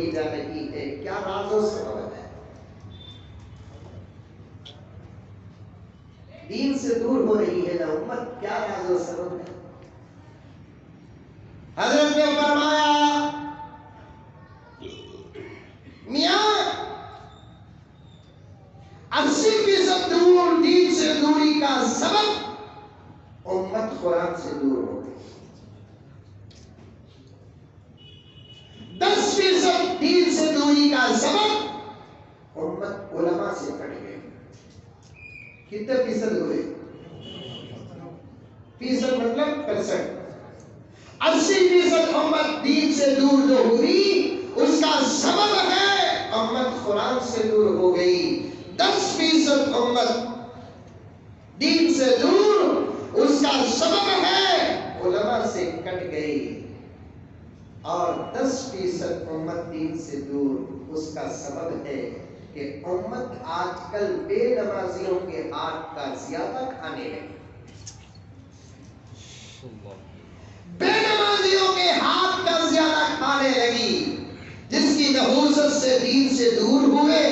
ہوتی جا رہی ہے؟ کیا راز و سبب ہے؟ دین سے دور ہو رہی ہے نا امت، کیا راز و سبب ہے؟ حضرت نے فرمایا میاں 80% دور دین سے دوری کا سبب امت قرآن سے دور ہو گئی، 10% دین سے دوری کا سبب امت علماء سے کٹ گئی۔ کتنے فیصد ہوئے؟ فیصد مطلب پرسنٹ۔ 80% امت دین سے دور جو ہوئی اس کا سبب ہے امت قرآن سے دور ہو گئی۔ 10% امت دین سے دور اس کا سبب ہے علماء سے کٹ گئی، اور 10% امت دین سے دور اس کا سبب ہے کہ امت آج کل بے نمازیوں کے ہاتھ کا زیادہ کھانے لگی، بے نمازیوں کے ہاتھ کا زیادہ کھانے لگی، جس کی نحوست سے دین سے دور ہوئے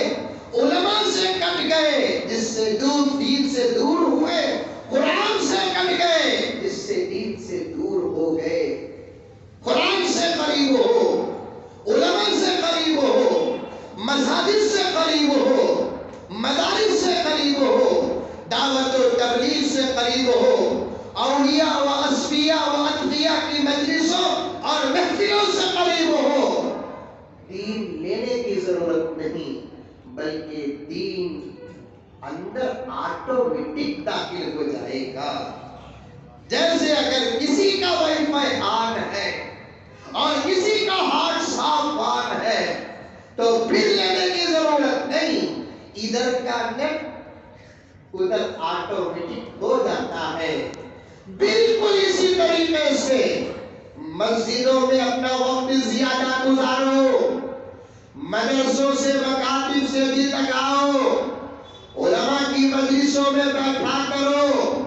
علماء سے کٹ گئے، جس سے دین سے دور ہوئے قرآن سے کٹ گئے، جس سے دین سے دور ہو گئے قرآن سے قریب ہو، علماء سے قریب ہو، مساجد سے قریب ہو، مدارس سے قریب ہو، دعوت و تبلیغ سے قریب ہو، اولیاء و اصفیاء و اتقیاء کی مجلسوں اور محفلوں سے قریب ہو۔ دین لینے کی ضرورت نہیں، بلکہ دین اندر آٹومیٹک داخل ہو جائے گا۔ جیسے اگر کسی کا وائی فائی آن ہے اور کسی کا ہاٹ صاف آن ہے تو بل لینے کی ضرورت نہیں، ادھر کا نیٹ ادھر آٹومیٹک ہو جاتا ہے۔ بالکل اسی طریقے سے مسجدوں میں اپنا وقت زیادہ گزارو، مدرسوں سے مکاتب سے بھی لگاؤ، علماء کی مجلسوں میں بیٹھا کرو،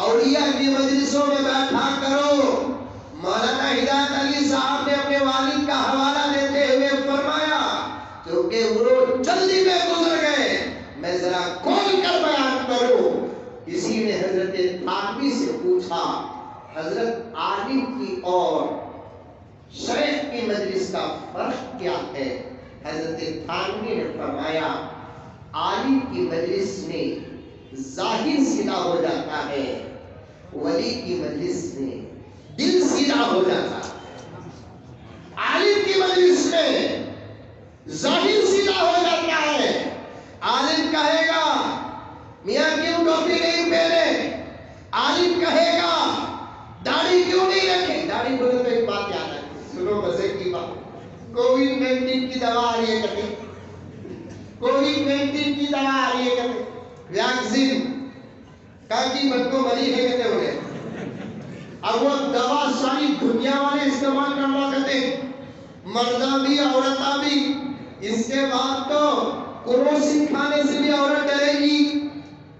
اولیاء کی مجلسوں میں بیٹھا کرو۔ مولانا ہدایت علی صاحب نے اپنے والد کا حوالہ دیتے ہوئے فرمایا کیونکہ وہ جلدی میں گزر گئے، میں ذرا کھول کر بیان کروں۔ کسی نے حضرت تھانوی سے پوچھا حضرت عالم کی اور شیخ کی مجلس کا فرق کیا ہے؟ حضرت تھانوی نے فرمایا عالم کی مجلس میں ظاہر سیدھا ہو جاتا ہے، ولی کی مجلس میں دل سیدھا ہو جاتا ہے۔ عالم کی مجلس میں ظاہر سیدھا ہو جاتا ہے، عالم کہے گا میاں کیوں ٹوپی نہیں پہنے، عالم کہے گا داڑھی کیوں نہیں رکھے۔ داڑھی بولے تو ایک بات یاد رکھیں، سنو مزے کی بات، کووڈ-19 کی دوا آ رہی ہے کبھی، کووڈ-19 کی دوا آ رہی ہے کبھی، ویکسین کاکی بد کو مری ہے کہتے ہوئے، اب وہ دوا ساری دنیا والے استعمال کرنا کہتے ہیں، مردہ بھی عورتہ بھی۔ اس کے بعد تو کروسین کھانے سے بھی عورت ڈرے گی،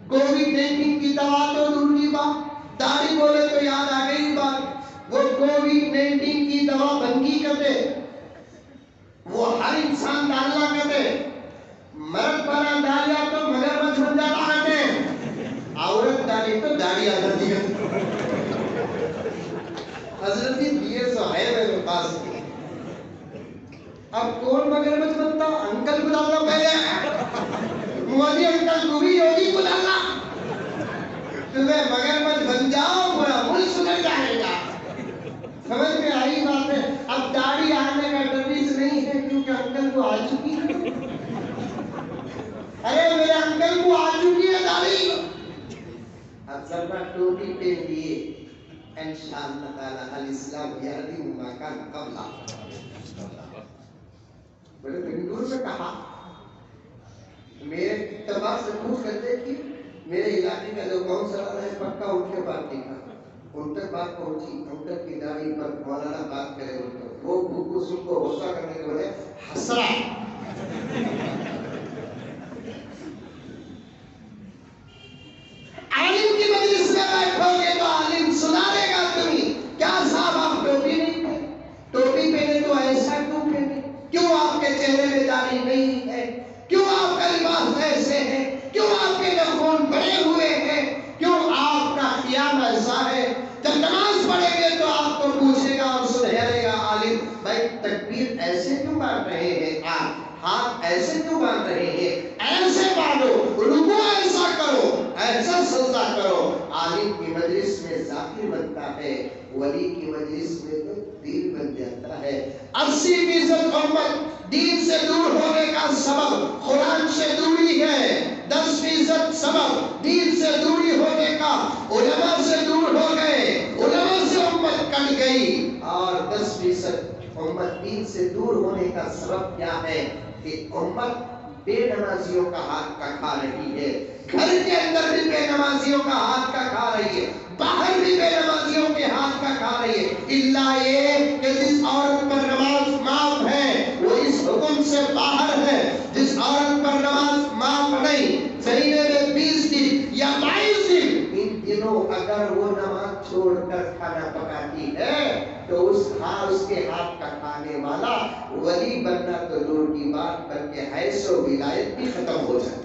کووڈ-19 کی دوا تو دور کی بات، داڑھی بولے تو یاد آ گئی بات، وہ کووڈ-19 کی دوا بنگی کہتے، وہ ہر انسان ڈالنا کہتے، مرد بنا ڈالیا تو مگرمچھ بن جاتا کہتے، عورت ڈالی تو داڑھی آ جاتی ہے۔ حضرت دیے سو ہے میرے پاس، اب کون مگرمچھ بنتا؟ انکل کو ڈالنا پہلے، مودی انکل کو بھی یوگی کو ڈالنا، تمہیں مگرمچھ بن جاؤ پورا ملک سدھر جائے گا۔ سمجھ میں آئی بات ہے؟ اب داڑھی آنے کا ڈریس نہیں ہے کیونکہ انکل کو آ چکی ہے، ارے میرے انکل کو آ چکی ہے داڑھی، اب ذرا ٹوپی پہن لیے انشاءاللہ تعالی الاسلام یہدی ما کان قبلہ۔ بڑے بنگلور میں کہا، میرے اتباع سے پوچھ کرتے کہ میرے علاقے کا جو کونسلر ہے پکا ان کے پارٹی کا، ان تک بات پہنچی، انکل کی داڑھی پر مولانا بات کرے ان کو، وہ بھوکو سن کو غصہ کرنے کے بولے حسرا۔ عالم کی مجلس میں بیٹھو گے تو عالم سنارے گا تمہیں، کیا صاحب آپ ٹوپی نہیں پہنے، ٹوپی پہنے تو ایسا کیوں پہنے، کیوں آپ کے کاٹ رہے ہیں آپ ہاتھ ایسے کیوں باندھ رہے ہیں؟ ایسے باندھو، رکوع ایسا کرو، ایسا سجدہ کرو۔ عالم کی مجلس میں ذاکر بنتا ہے، ولی کی مجلس میں تو دل بن جاتا ہے۔ 80% امت دین سے دور ہونے کا سبب قرآن سے دوری ہے، 10% سبب دین سے دوری ہونے کا علماء سے دور ہو گئے، علماء سے امت کٹ گئی، اور 10% امت دین سے دور ہونے کا سبب کیا ہے کہ امت بے نمازیوں کا ہاتھ کا کھا رہی ہے۔ گھر کے اندر بھی بے نمازیوں کا ہاتھ کا کھا رہی ہے، باہر بھی بے نمازیوں کے ہاتھ کا کھا رہی ہے، اللہ یہ کہ جس عورت پر نماز معاف ہے وہ اس حکم سے باہر ہے۔ جس عورت پر نماز معاف نہیں، مہینے میں 20 دن یا 22 دن، ان دنوں اگر وہ نماز چھوڑ کر کھانا پکاتی ہے تو اس کے ہاتھ کا کھانے والا ولی بننا تو دور کی بات بلکہ حیث و ولایت بھی ختم ہو جاتی ہے۔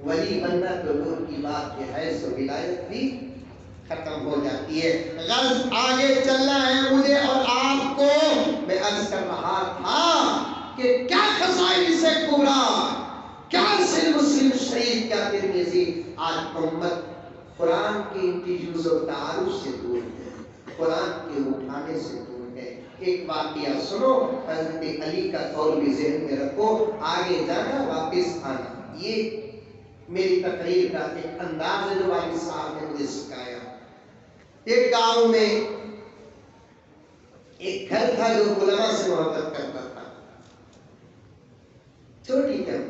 ولی بننا تو دور کی بات کہ حیث و ولایت بھی ختم ہو جاتی ہے۔ غرض آگے چلنا ہے مجھے اور آپ کو۔ میں عرض کر رہا تھا کہ کیا خصائص سے کبریٰ، کیا صحیح مسلم شریف، کیا ترمذی، آج امت قرآن کے انتجوز و تعارف سے دور ہے، قرآن کے اٹھانے سے دور ہے۔ ایک واقعہ سنو، حضرت علی کا قول بھی ذہن میں رکھو، آگے جانا واپس آنا، یہ میری تقریر کا ایک انداز ہے جو والد صاحب نے مجھے سکھایا۔ ایک گاؤں میں ایک گھر تھا جو علماء سے محبت کرتا تھا، چھوٹی گھر،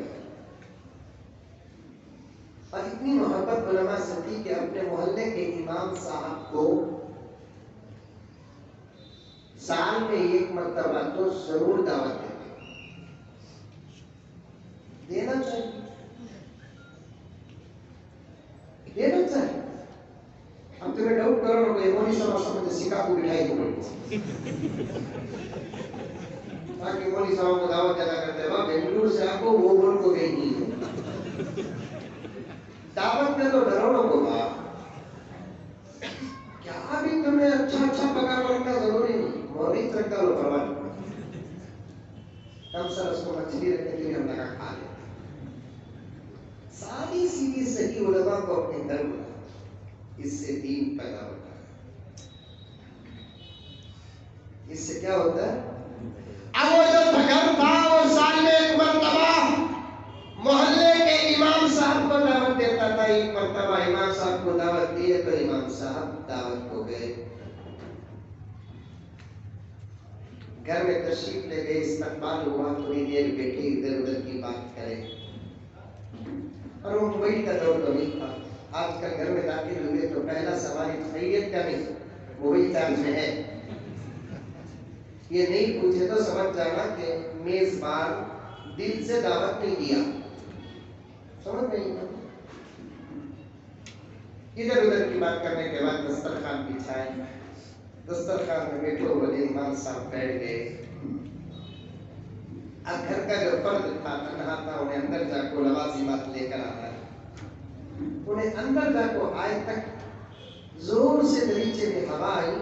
اور اتنی محبت علماء سے تھی کہ اپنے محلے کے امام صاحب کو سال میں 1 مرتبہ تو ضرور دعوت دینا چاہیے، دینا چاہیے۔ ہم تمہیں ڈاؤٹ کرو نا، کوئی مولوی صاحب سمجھے سکا کو بٹھائی دو تاکہ مولوی صاحب کو دعوت ادا کرتے ہیں، بنگلور سے آپ کو وہ بول کو گئی نہیں ہے دعوت میں تو ڈرو کو کیا بھی تمہیں اچھا پکا رکھنا ضروری نہیں، مولوی چکا لو پرواہ ہم سر اس کو مچھلی رکھنے کے لیے ہم لگا کھا لیتے، ساری سیدھی صحیح علماء کو اپنے گھر بلا، اس سے دین پیدا ہوتا ہے، اس سے کیا ہوتا ہے؟ اب وہ جو گھر تھا وہ سال میں 1 مرتبہ محلے کے امام صاحب کو دعوت دیتا تھا۔ 1 مرتبہ امام صاحب کو دعوت دی ہے تو امام صاحب دعوت ہو گئے، گھر میں تشریف لے گئے، استقبال ہوا، تھوڑی دیر بیٹھے، ادھر ادھر کی بات کرے، اور وہ موبائل کا دور تو نہیں تھا، آج کل گھر میں داخل ہوئے تو پہلا سوال خیریت کا نہیں، موبائل چارج میں ہے، یہ نہیں پوچھے تو سمجھ جانا کہ میزبان دل سے دعوت نہیں دیا، سمجھ نہیں، ادھر ادھر کی بات کرنے کے بعد دسترخوان بچھائے، دسترخوان میں بیٹھے ہوئے امام صاحب بیٹھ گئے۔ اب گھر کا جو فرد تھا، تنہا تھا، انہیں اندر جا کو لوازمات لے کر آنا ہے، انہیں اندر جا کو آئے تک زور سے دریچے میں ہوا آئی،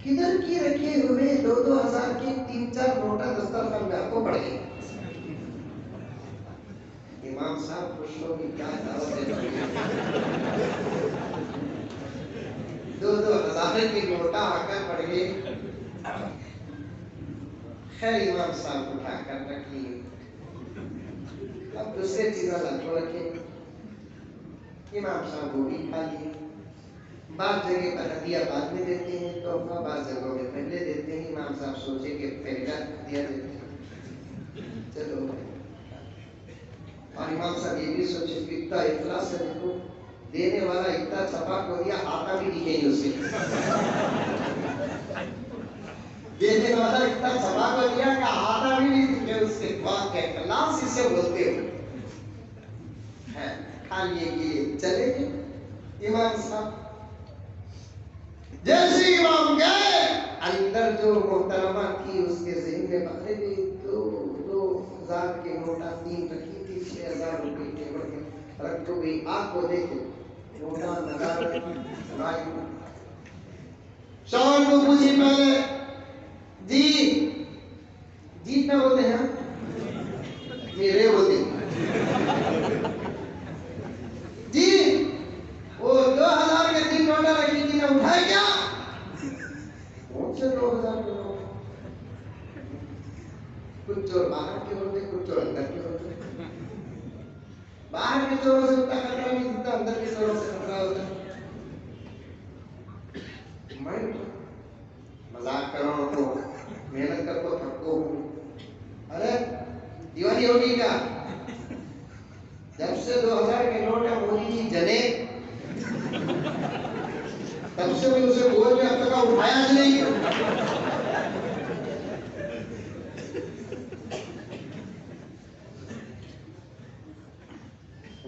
کدھر کی رکھے ہوئے 2-2 ہزار کے 3-4 نوٹا دسترخوان میں آپ کو پڑ گئے۔ امام صاحب خوش ہو کہ کیا دعوت ہے، 2-2 ہزار کی نوٹا آ کر پڑ گئے۔ خیر امام صاحب اٹھا کر رکھ لیے، اب دوسرے چیزیں لگو رکھے، امام صاحب وہ بھی کھا لیے۔ بعض جگہ پر ہدیہ بعد میں دیتے ہیں تحفہ، بعض جگہوں میں پہلے دیتے ہیں، امام صاحب سوچے کہ پہلا ہدیہ دیتے ہیں، چلو، اور امام صاحب یہ بھی سوچے کہ اتنا اخلاص ہے، دیکھو دینے والا اتنا چھپا کو دیا، آتا بھی دکھے گی اسے، دینے والا اتنا چھپا کو دیا کہ آتا بھی نہیں دکھے اس کے بعد کے اخلاص اسے بولتے ہو کھا لیے کہ چلے گئے امام صاحب۔ جیسے امام گئے، اندر جو محترمہ تھی اس کے ذہن میں پکڑے گئی، 2 ہزار کے نوٹا 3 رکھی تھی، 6,000 روپے ٹیبل میں رکھ تو گئی، آپ کو دیکھو نوٹا لگا رہی، شوہر کو پوچھی پہلے ہے کیا؟ کون سے 2000 کے لوگ؟ کچھ چور باہر کے ہوتے، کچھ چور اندر کے ہوتے. باہر کے چوروں سے اتنا خطرہ نہیں جتنا اندر کے چوروں سے خطرہ ہوتا ہے. مذاق کرو تو محنت کر کو تھکو. ارے دیوانی ہوگی کیا؟ جب سے 2000 کے نوٹ ہے مودی جی جنے تب سے بھی اسے گول میں اب تک اٹھایا نہیں.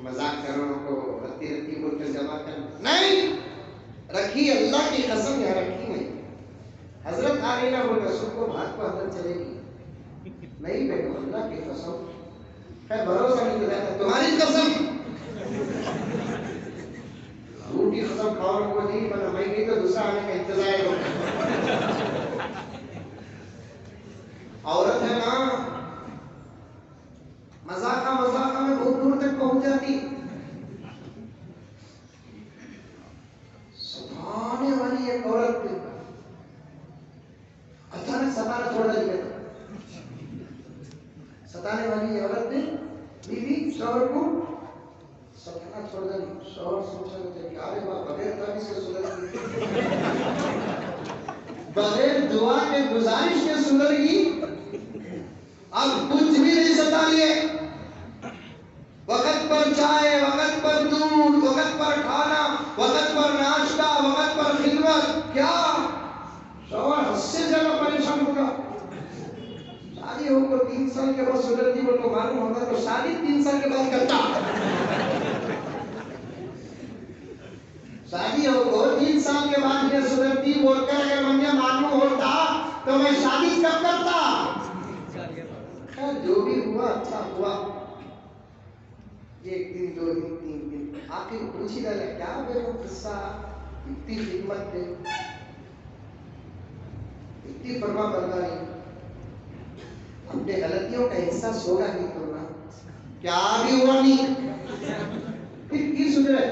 مذاق کرو کو رتی رتی بول کر جمع کر نہیں رکھی. اللہ کی قسم یہاں رکھی نہیں. حضرت آمینہ بول رسول کو بھات کو حضرت چلے گی نہیں بیٹو اللہ کی قسم. خیر بھروسہ نہیں دلاتا تمہاری قسم. روٹی قسم کھاؤ کو نہیں بنا میں گئی تو دوسرا آنے کا انتظار ہو. عورت ہے نا مذاقہ میں بہت دور تک پہنچ جاتی. ستانے والی ایک عورت اچانک ستانا چھوڑ دیا. ستانے والی عورت نے بیوی شوہر کو ستانا چھوڑ دیا. شوہر سوچا کہ ارے باپ بغیر تعویذ سے سدھر گئی، بغیر دعا کے گزارش کے سدھر گئی. اب کچھ بھی نہیں ستا لیے. وقت پر چائے، وقت پر دودھ، وقت پر کھانا، وقت پر ناشتہ، وقت پر خدمت. کیا شوہر حد سے زیادہ پریشان ہوگا. شادی ہو کر 3 سال کے بعد سدھرتی بول کو معلوم ہوگا تو شادی 3 سال کے بعد کرتا. شادی ہو کو 3 سال کے بعد یہ سدھرتی بول کر اگر مجھے معلوم ہوتا تو میں شادی کب کرتا. خیر جو بھی ہوا اچھا ہوا. 1 دن 2 دن 3 دن آخر پوچھی گیا کیا بے وہ قصہ اتنی خدمت تھے اتنی فرما برداری اپنے غلطیوں کا احساس ہوگا نہیں کرنا کیا بھی ہوا نہیں پھر کی سدھرے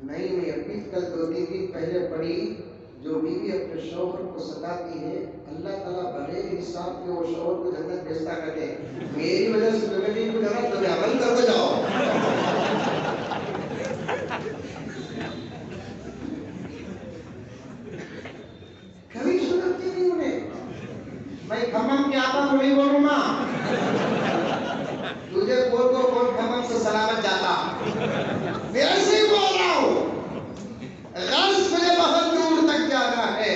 نہیں. میں ابھی کل 2-3 دن پہلے پڑھی جو بیوی اپنے شوہر کو ستاتی ہے اللہ تعالیٰ بغیر حساب کے وہ شوہر کو جنت بھیجتا کرتے. میری وجہ سے تمہیں کو جنت تمہیں عمل کر کے جاؤ. کبھی سنتی نہیں انہیں. میں کھمم کے آتا کو نہیں بولوں نا تجھے کون کھمم سے سلامت جاتا. میں ایسے ہی بول رہا ہوں. غرض مجھے بہت دور تک جانا ہے.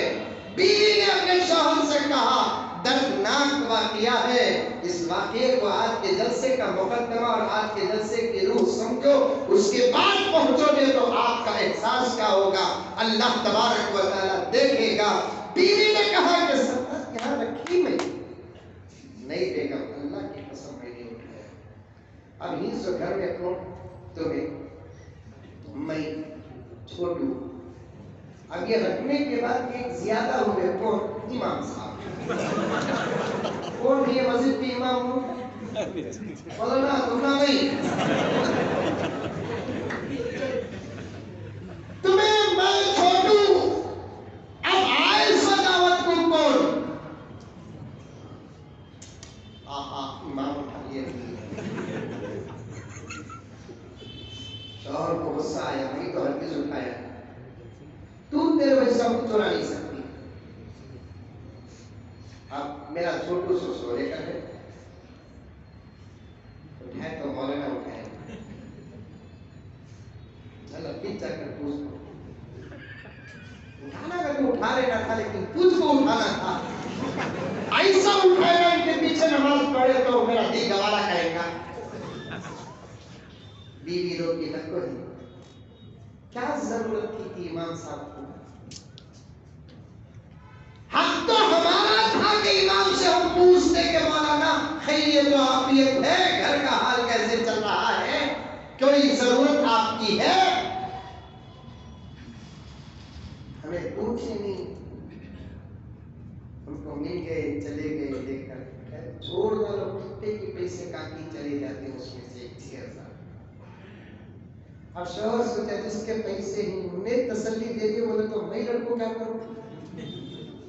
بیوی نے اپنے شوہر سے کہا دردناک واقعہ ہے. اس واقعے کو آج کے جلسے کا مقدمہ اور آج کے جلسے کی روح سمجھو. اس کے بعد پہنچو گے تو آپ کا احساس کیا ہوگا اللہ تبارک و تعالیٰ دیکھے گا. بیوی نے کہا کہ سبت یہاں رکھی میں نہیں دے گا. اللہ کی قسم میں نہیں اٹھایا. اب ہی سو گھر میں کون تمہیں میں چھوٹو. اب یہ رکھنے کے بعد ایک زیادہ ہوئے کون امام صاحب. کون یہ مسجد کے امام ہوں مولانا تمنا نہیں. تمہیں میں چھوٹو اب آئے سجاوت کو کون امام اٹھا لیا. شوہر کو غصہ آیا نہیں تو ہرگز اٹھایا. تو تیرے وجہ سے ہم چورا نہیں سکتی. اب میرا چھوٹو سو سورے کا ہے اٹھائے تو مولانا اٹھائے. چلو پھر جا کر پوچھ کو اٹھانا کا تو اٹھا لینا تھا لیکن تجھ کو اٹھانا تھا. ایسا اٹھائے گا ان کے پیچھے نماز پڑھے تو میرا دل گوارا کرے گا. بیوی روکی نہ کوئی کیا ضرورت تھی امام صاحب کو. حق تو ہمارا تھا کہ امام سے ہم پوچھتے کہ مولانا خیریت و عافیت ہے گھر کا حال کیسے چل رہا ہے کوئی ضرورت آپ کی ہے. ہمیں پوچھے نہیں. ان کو مل گئے چلے گئے دیکھ کر چھوڑ دو کتے کے پیسے کاٹی چلے جاتے ہیں اس میں سے 6,000. اب شوہر سوچا جس کے پیسے ہی انہیں تسلی دے دی، بولے تو میں لڑکوں کیا کروں،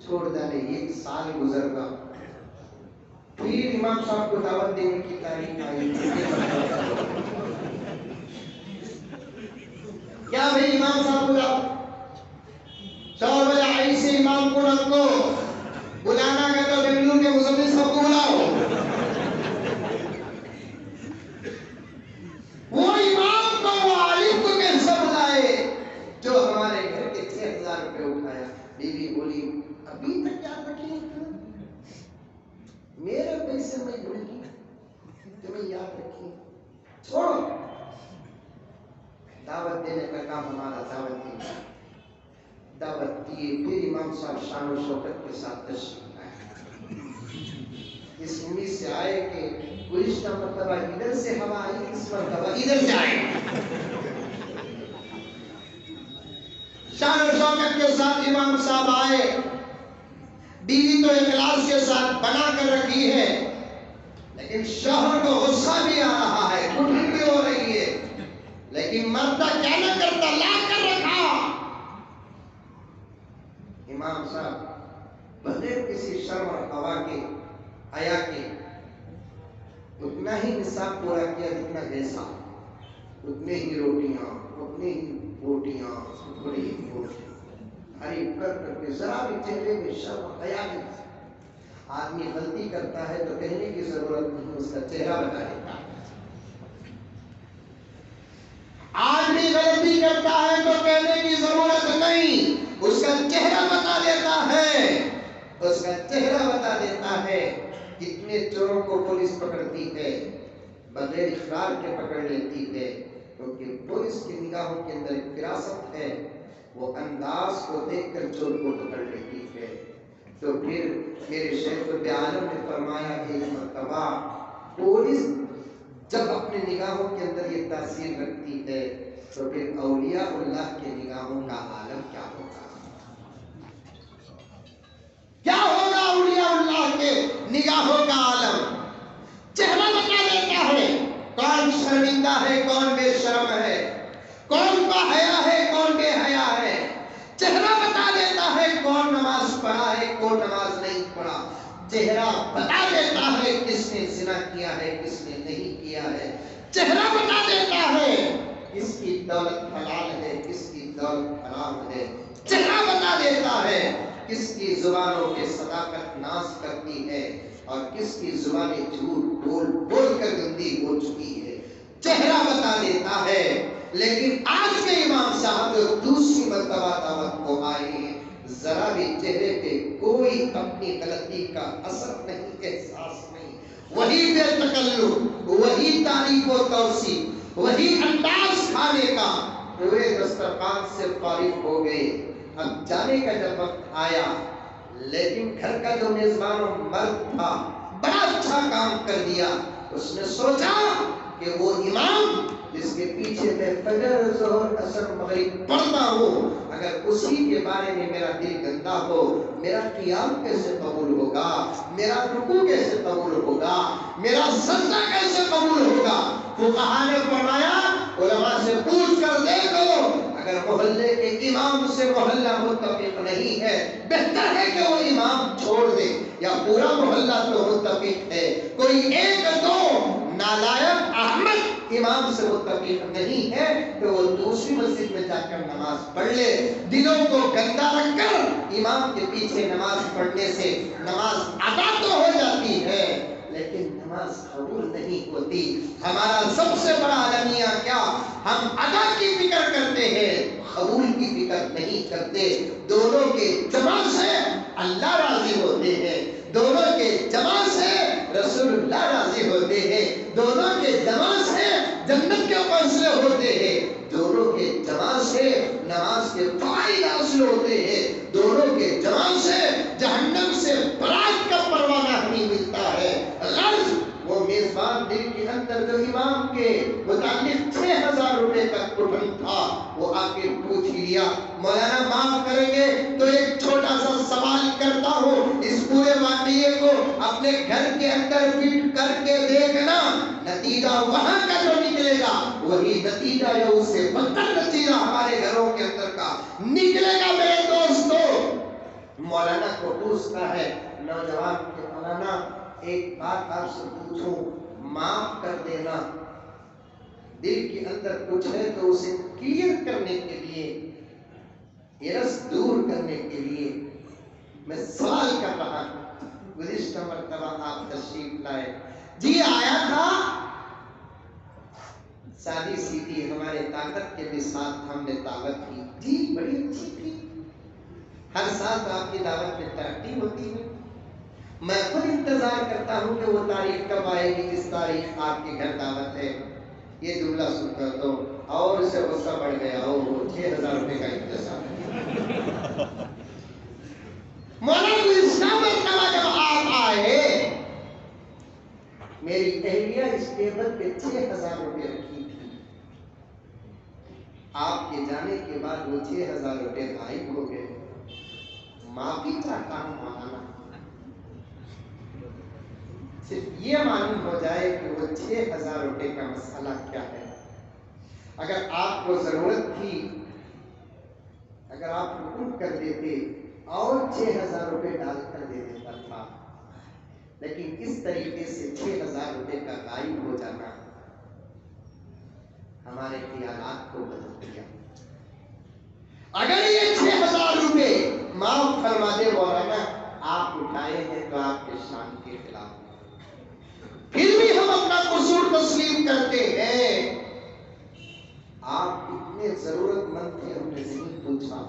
چھوڑ ڈالے۔ ایک سال گزر گا، پھر امام صاحب کو دعوت دینے کی تاریخ آئی۔ کیا بھائی امام صاحب کو دعوت، شوہر بولا ایسے امام کو رکھو، بلانا کا تو بنگلور کے مصنف صاحب کو بلاؤ۔ وہ امام کو، وہ عالم کو کیسے بلائے جو ہمارے گھر کے 6,000 روپے اٹھایا؟ بیوی بولی ابھی تک یاد رکھیں، میرے پیسے میں بھول گئی، تمہیں یاد رکھیں، چھوڑو۔ دعوت دینے کا کام ہمارا، دعوت دینا، دعوت دیے۔ پھر امام صاحب شان و شوکت کے ساتھ تشریف لائے، اس امید سے آئے کہ گزشتہ مرتبہ ادھر سے ہوا آئی، اس مرتبہ ادھر سے آئے۔ شان و شوکت کے ساتھ امام صاحب آئے، بیوی تو اخلاص کے ساتھ بنا کر رکھی ہے، لیکن شوہر کو غصہ بھی آ رہا ہے، کٹھن بھی ہو رہی ہے، لیکن مردہ کیا نہ کرتا، لا کر رکھا۔ امام صاحب بغیر کسی شرم اور حیا کے، اتنا ہی نصاب پورا کیا جتنا جیسا، اتنے ہی روٹیاں، اتنے ہی بوٹیاں، تھوڑی ہی گوشت، ہری کر کے ذرا بھی چہرے میں شرم اور حیا نہیں۔ آدمی غلطی کرتا ہے تو کہنے کی ضرورت نہیں، اس کا چہرہ بتا دیتا ہے۔ آدمی غلطی کرتا ہے تو کہنے کی ضرورت نہیں، اس کا چہرہ بتا دیتا ہے، اس کا چہرہ بتا دیتا ہے۔ کتنے چوروں کو پولیس پکڑتی ہے، بغیر اقرار کے پکڑ لیتی ہے، کیونکہ پولیس کی نگاہوں کے اندر ایک فراست ہے، وہ انداز کو دیکھ کر چور کو پکڑ لیتی ہے۔ تو پھر میرے شیخ عالم نے فرمایا کہ ایک مرتبہ پولیس جب اپنے نگاہوں کے اندر یہ تاثیر رکھتی ہے تو پھر اولیاء اللہ کے نگاہوں کا عالم کیا ہوگا؟ کیا ہوگا اولیاء اللہ کے نگاہوں کا عالم؟ چہرہ بتا دیتا ہے کون شرمندہ ہے، کون بے شرم ہے، کون با حیا ہے، کون بے حیا ہے۔ چہرہ بتا دیتا ہے کون نماز پڑھا ہے، کون نماز نہیں پڑھا۔ چہرہ بتا دیتا ہے کس نے زنا کیا ہے، کس نے نہیں کیا ہے۔ چہرہ بتا دیتا ہے کس کی دولت حلال ہے، کس کی دولت حرام ہے۔ چہرہ بتا دیتا ہے کس کی زبانوں کے صداقت ناز کرتی ہے اور کس کی زبانیں جھوٹ بول بول کر گندی ہو چکی ہے۔ چہرہ بتا دیتا ہے۔ لیکن آج کے امام صاحب جو دوسری مرتبہ دعوت کو آئے ہیں، ذرا بھی چہرے پہ کوئی اپنی غلطی کا اثر نہیں، احساس نہیں، وہی بے تکلف، وہی تعریف و توصیف، وہی انداز کھانے کا، پورے دسترخوان سے فارغ ہو گئے۔ اب جانے کا جب وقت آیا، لیکن گھر کا جو میزبان و مرد تھا بڑا اچھا کام کر دیا۔ اس نے سوچا کہ وہ امام جس کے پیچھے میں فجر، ظہر، عصر، مغرب پڑھتا ہوں، اگر اسی کے بارے میں میرا دل گندا ہو، میرا قیام کیسے قبول ہوگا، میرا رکوع کیسے قبول ہوگا، میرا سجدہ کیسے قبول ہوگا؟ فقہا نے فرمایا علماء سے پوچھ کر دیکھو، اگر محلے کے امام سے محلہ متفق نہیں ہے، بہتر ہے کہ وہ امام چھوڑ دے، یا پورا محلہ تو متفق ہے، کوئی ایک دو نالائق احمد امام سے متفق نہیں ہے تو وہ دوسری مسجد میں جا کر نماز پڑھ لے۔ دلوں کو گندا رکھ کر امام کے پیچھے نماز پڑھنے سے نماز ادا تو ہو جاتی ہے لیکن نماز قبول نہیں ہوتی۔ ہمارا سب سے بڑا المیہ کیا؟ ہم ادا کی فکر کرتے ہیں، قبول کی فکر نہیں کرتے۔ دونوں کے جمع سے اللہ راضی ہوتے ہیں، دونوں کے جمع سے رسول اللہ راضی ہوتے ہیں، دونوں کے جمع سے جنت کے فیصلے ہوتے ہیں، دونوں کے جمع سے نماز کے فوائد حاصل ہوتے ہیں، دونوں کے جمع سے جہنم سے برات کا پروانہ ہمیں ملتا ہے۔ غرض وہ میزبان دل کے اندر جو امام کے متعلق 6,000 روپے کا کٹن تھا، وہ آ کے پوچھ لیا. مولانا معاف کریں گے تو ایک چھوٹا سا سوال کرتا ہوں, اس پورے واقعے کو اپنے گھر کے اندر فٹ کر کے دیکھنا, نتیجہ وہاں کا جو نکلے گا وہی نتیجہ یا اس سے بدتر نتیجہ ہمارے گھروں کے اندر کا نکلے گا. میرے دوستو, مولانا کو پوچھتا ہے نوجوان کہ مولانا ایک بات آپ سے پوچھوں, معاف کر دینا دل کے اندر کچھ ہے تو اسے کلیئر کرنے کے لیے, ہرس دور کرنے کے لیے میں سوال کر رہا ہوں. گزشتہ مرتبہ آپ تشریف لائے, جی آیا تھا, سادی سیدھی ہمارے طاقت کے بھی ساتھ ہم نے دعوت کی, جی بڑی اچھی تھی, ہر سال تو آپ کی دعوت میں ترقی ہوتی ہے, میں خود انتظار کرتا ہوں کہ وہ تاریخ کب آئے گی جس تاریخ آپ کے گھر دعوت ہے. یہ جملہ سن کر تو اور سے غصہ بڑھ گیا, اور 6,000 روپے کا انتظار. مولانا گزشتہ مرتبہ جب آپ آئے, میری اہلیہ اس ٹیبل پہ 6,000 روپے رکھی تھی. آپ کے جانے کے بعد وہ 6,000 روپے غائب ہو گئے. معافی چاہتا ہوں مولانا, صرف یہ معلوم ہو جائے کہ وہ 6,000 روپے کا مسئلہ کیا ہے. اگر آپ کو ضرورت تھی, اگر آپ حکم کر دیتے اور 6,000 روپے ڈال کر دے دیتا تھا, لیکن اس طریقے سے 6,000 روپے کا غائب ہو جانا ہمارے خیالات کو بدل دیا. اگر یہ 6,000 روپے معاف فرما دے مولانا, آپ اٹھائے ہیں تو آپ کے شان کے خلاف, پھر بھی ہم اپنا قصور تسلیم کرتے ہیں. آپ اتنے ضرورت مند تھے, ہم نے نہیں پوچھا.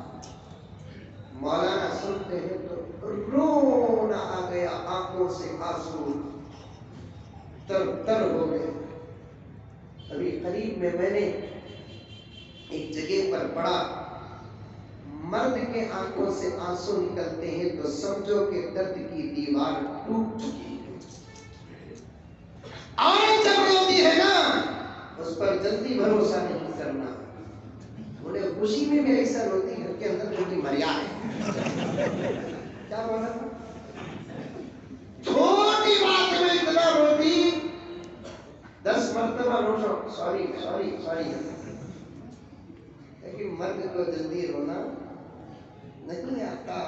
مولانا سنتے ہیں تو رونا آ گیا, آنکھوں سے آنسو تر تر ہو گئے. ابھی قریب میں نے ایک جگہ پر پڑھا, مرد کے آنکھوں سے آنسو نکلتے ہیں تو سمجھو کہ درد کی دیوار ٹوٹ چکی ہے. اور جب روتی ہے نا, اس پر جلدی بھروسہ نہیں کرنا. انہیں خوشی میں بھی ایسا روتی ہے کہ اندر کوئی مریا ہے. کیا بولا تھا, چھوٹی بات میں اتنا روتی, 10 مرتبہ روشو سوری سوری سوری. لیکن مرد کو جلدی رونا نہیں آتا.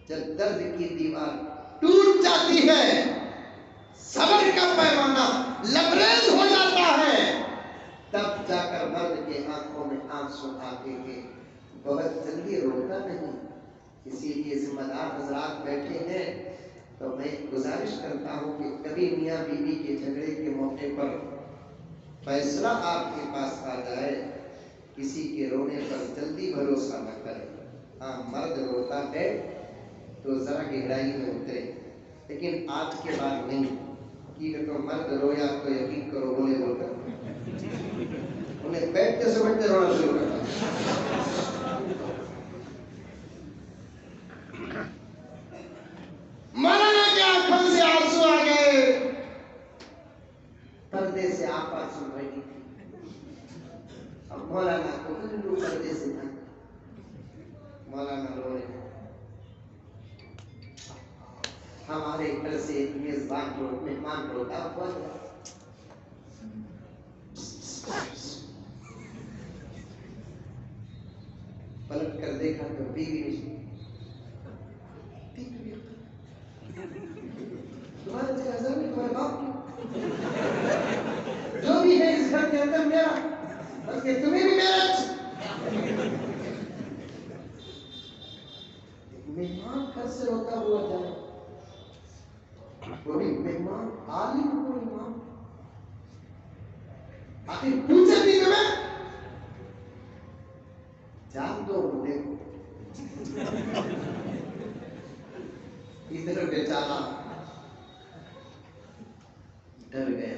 جب درد کی دیوار ٹوٹ جاتی ہے, صبر کا پیمانہ لبریز ہو جاتا ہے, تب جا کر مرد کے آنکھوں میں آنسو آتے ہیں. بہت جلدی روتا نہیں. اسی لیے ذمہ دار حضرات بیٹھے ہیں تو میں گزارش کرتا ہوں کہ کبھی میاں بیوی کے جھگڑے کے موقع پر فیصلہ آپ کے پاس آ جائے, کسی کے رونے پر جلدی بھروسہ نہ کرے. ہاں, مرد روتا ہے تو ذرا گہرائی میں اترے, لیکن آج کے بعد نہیں. کہ تو مرد رویا تو یقین کرو بولے بول کر انہیں بیٹھتے سمجھتے رونا شروع کرتا. مولانا کے آنکھوں سے آنسو آ گئے, پردے سے آپا سن رہی تھی. اب مولانا کو پردے سے تھا, مولانا رو رہے. ہمارے گھر سے ایک میزبان مہمان روتا ہوا گیا. پلٹ کر دیکھا تو بیوی تمہارے جنازہ میں تمہارے باپ کی, جو بھی ہے اس گھر کے اندر میرا, بس کہ تمہیں بھی میرا. مہمان گھر سے روتا ہوا جائے, کوئی مہمان عالم کو امام, آخر پوچھے بھی تمہیں جان دو بولے ادھر بیچارہ ڈر گیا.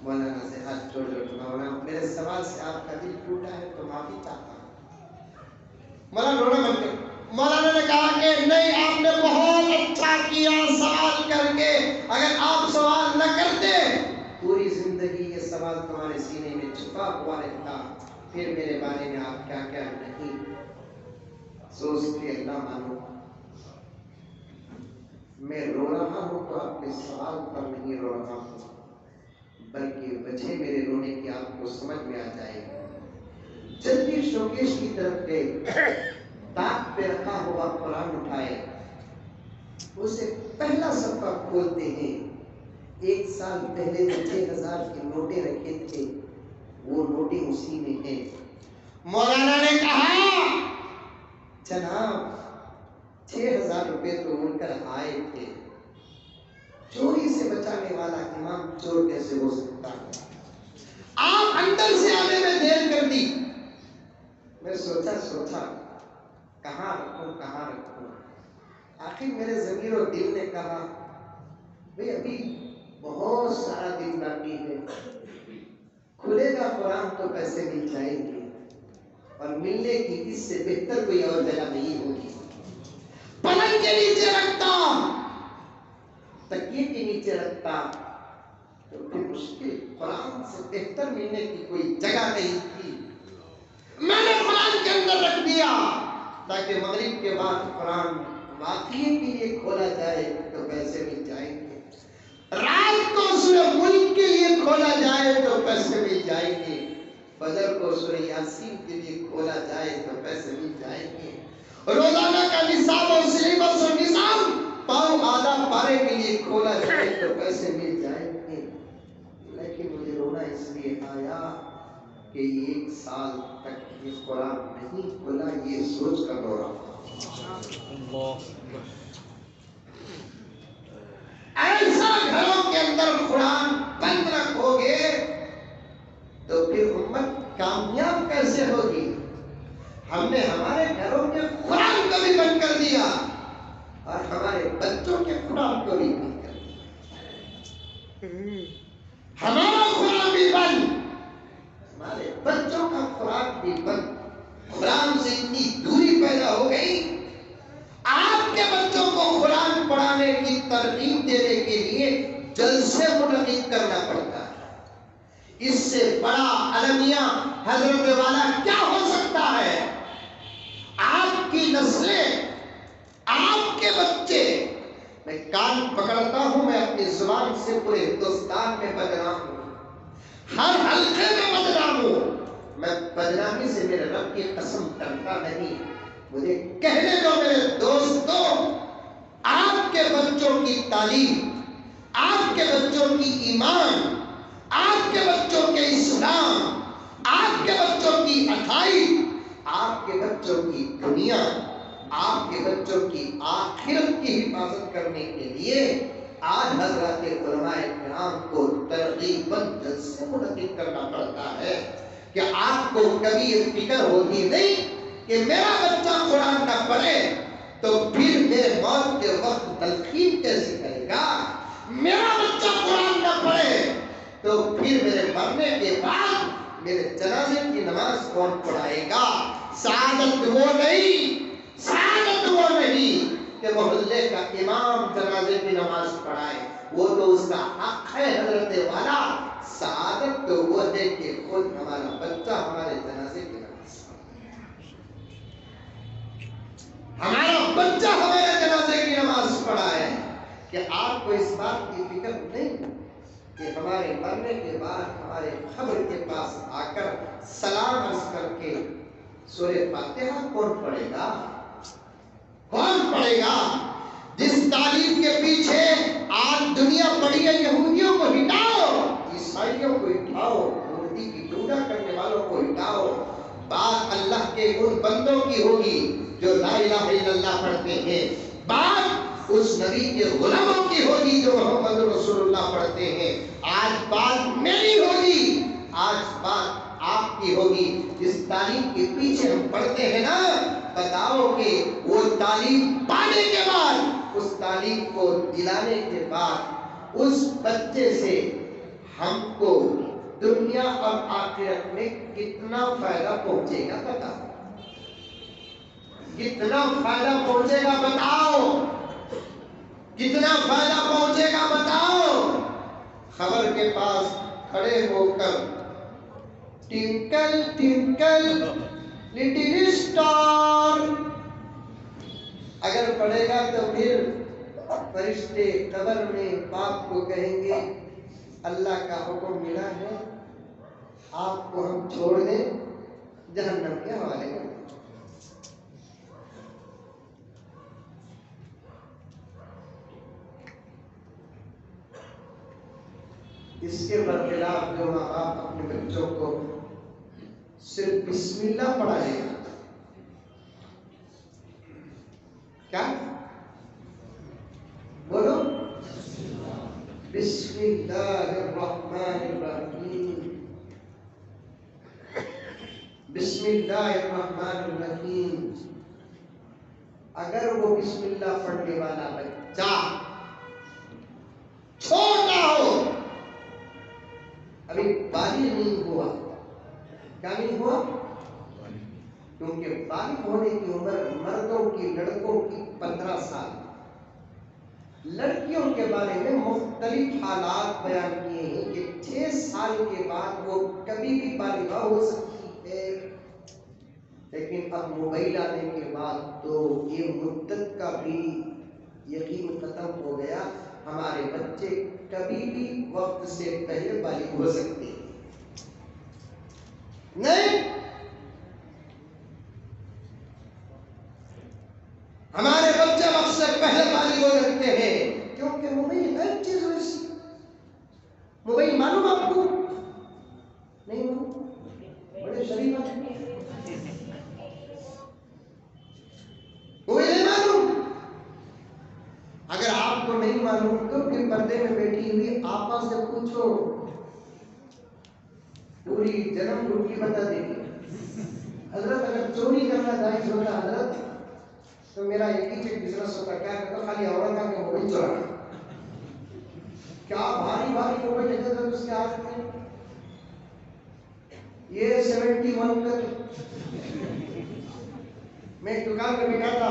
مولانا سے ہاتھ جوڑ جوڑ, مولانا میرے سوال سے آپ کا دل ٹوٹا ہے تو معافی چاہتا ہوں. مولانا رونا بند کر. مولانا نے کہا کہ نہیں, آپ نے بہت اچھا کیا سوال کر کے. اگر آپ سوال نہ کرتے پوری زندگی یہ سوال تمہارے سینے میں چھپا ہوا رہتا, پھر میرے بارے میں آپ کیا کیا نہیں سوچتے اللہ معلوم. میں رو رہا ہوں تو آپ کے سوال پر نہیں رو رہا ہوں، بلکہ وجہ میرے رونے کی آپ کو سمجھ میں آ جائے گی. جلدی شوکیش کی طرف گئے، تاک پہ رکھا ہوا قرآن اٹھائے، اسے پہلا صفحہ کھولتے ہیں. 1 سال پہلے جو 6000 کے نوٹیں رکھے تھے وہ نوٹیں اسی میں ہیں. مولانا نے کہا جناب 6000 روپے تو اڑ کر آئے تھے، چوری سے بچانے والا امام چور کیسے ہو سکتا ہے؟ آپ اندر سے آنے میں دیر کر دی. میں سوچا کہاں رکھوں. آخر میرے ضمیر و دل نے کہا بھئی ابھی بہت سارا دن باقی ہے، کھلے گا قرآن تو پیسے مل جائیں گے، اور ملنے کی اس سے بہتر کوئی اور جگہ نہیں ہوگی. پلنگ کے نیچے رکھتا، تکیے کے نیچے رکھتا تو پھر مشکل. قرآن سے بہتر ملنے کی کوئی جگہ نہیں تھی. میں نے قرآن کے اندر رکھ دیا تاکہ مغرب کے بعد قرآن واقعی کے لیے کھولا جائے تو پیسے مل جائیں گے، رات کو سورہ ملک کے لیے کھولا جائے تو پیسے مل جائیں گے، فجر کو سورہ یاسین کے لیے کھولا جائے تو پیسے مل جائیں گے، روزانہ کا نصاب اور سلیبس اور نظام پاؤں آدھا پارے کے لیے کھولا جائے تو پیسے مل جائیں گے. لیکن مجھے رونا اس لیے آیا کہ 1 سال تک یہ قرآن نہیں کھلا، یہ سوچ کر رو رہا. ایسا گھروں کے اندر قرآن بند رکھو گے تو پھر امت کامیاب کیسے ہوگی؟ ہم نے ہمارے گھروں کے قرآن کو بھی بند کر دیا اور ہمارے بچوں کے قرآن کو بھی بند کر دیا. ہمارا قرآن بھی بند، ہمارے بچوں کا قرآن بھی بند. قرآن سے اتنی دوری پیدا ہو گئی، آپ کے بچوں کو قرآن پڑھانے کی ترغیب دینے کے لیے جلسے منعقد کرنا پڑتا ہے. اس سے بڑا المیہ حضرت والا کیا ہو سکتا ہے؟ آپ کی نسلیں، آپ کے بچے، میں کان پکڑتا ہوں، میں اپنی زبان سے پورے ہندوستان میں بدنام ہوں، ہر حلقے میں بدنام ہوں. میں بدنامی سے میرے رب کی قسم کرتا نہیں. مجھے کہنے دو میرے دوستوں، آپ کے بچوں کی تعلیم، آپ کے بچوں کی ایمان، آپ کے بچوں کے اسلام، آپ کے بچوں کی اٹھائی، آپ کے بچوں کی دنیا، آپ کے بچوں کی آخرت کی حفاظت کرنے کے لیے آج حضرات علماء کرام کو ترغیباً جلسے منعقد کرنا پڑتا ہے کہ آپ کو کبھی یہ فکر ہوتی نہیں کہ میرا بچہ قرآن نہ پڑھے تو پھر میرے موت کے وقت تلقین کیسے کرے گا؟ میرا بچہ قرآن نہ پڑھے تو پھر میرے مرنے کے بعد میرے جنازے کی نماز کون پڑھائے گا؟ سعادت وہ نہیں کہ محلے کا امام جنازے کی نماز پڑھائے، وہ تو اس کا حق ہے حضرت والا. سعادت تو وہ ہے کہ خود ہمارا بچہ ہمارے جنازے کی نماز پڑھائے، ہمارا بچہ ہمارے جنازے کی نماز پڑھائے. کہ آپ کو اس بات کی فکر نہیں کہ ہمارے مرنے کے بعد ہمارے قبر کے پاس آ کر سلام عرض کر کے سورہ فاتحہ کون پڑھے گا؟ کون پڑھے گا؟ جس تعلیم کے پیچھے آج دنیا پڑی ہے، یہودیوں کو ہٹاؤ، عیسائیوں کو ہٹاؤ، مورتی کی پوجا کرنے والوں کو ہٹاؤ. بات اللہ کے ان بندوں کی ہوگی جو لا الہ الا اللہ پڑھتے ہیں. بات اس نبی کے غلاموں کی ہوگی جو محمد رسول اللہ پڑھتے ہیں. آج بات میری ہوگی، آج بات آپ کی ہوگی. جس تعلیم کے پیچھے ہم پڑھتے ہیں نا، بتاؤ کہ وہ تعلیم پانے کے بعد، اس تعلیم کو دلانے کے بعد اس بچے سے ہم کو دنیا اور آخرت میں کتنا فائدہ پہنچے گا؟ بتاؤ کتنا فائدہ پہنچے گا؟ بتاؤ کتنا فائدہ پہنچے گا؟ بتاؤ. خبر کے پاس کھڑے ہو کر ٹوینکل ٹوینکل لٹل اسٹار. اگر پڑھے گا تو پھر فرشتے قبر میں باپ کو کہیں گے اللہ کا حکم ملا ہے آپ کو ہم چھوڑ دیں جہنم کے حوالے کر دیں. اس کے برخلاف جو ماں باپ اپنے بچوں کو صرف بسم اللہ پڑھائے گا. کیا بولو؟ بسم اللہ الرحمن الرحیم. بسم اللہ الرحمن الرحیم. اگر وہ بسم اللہ پڑھنے والا بچہ چھوٹا ہو، ابھی بالغ نہیں ہوا، کیا نہیں ہوا؟ کیونکہ بالغ ہونے کی عمر مردوں کی لڑکوں کی 15 سال، لڑکیوں کے بارے میں مختلف حالات بیان کیے ہیں کہ 6 سال کے بعد وہ کبھی بھی بالغہ ہو سکتی ہے. لیکن اب موبائل آنے کے بعد تو یہ مدت کا بھی یقین ختم ہو گیا. ہمارے بچے کبھی بھی وقت سے پہلے بالغ ہو سکتے ہیں. نہیں، ہمارے بچے وقت سے پہلے بالغ ہو سکتے ہیں کیونکہ موبائل ایک چیز ویسی. موبائل معلوم آپ کو؟ نہیں معلوم؟ بڑے شریف ہیں. موبائل نہیں معلوم؟ اگر آپ کو نہیں معلوم تو پھر پردے میں بیٹھی ہوئی آپا سے پوچھو، پوری جنم روٹی بتا دے گی. حضرت اگر چوری کرنا جائز ہوتا حضرت تو میرا ایک ہی چیز بزنس ہوتا، کیا کرتا؟ خالی عورت کا موبائل چورانا. کیا بھاری بھاری موبائل لے جاتا اس کے ہاتھ میں. یہ 71 کا میں ایک دکان پہ بیٹھا تھا،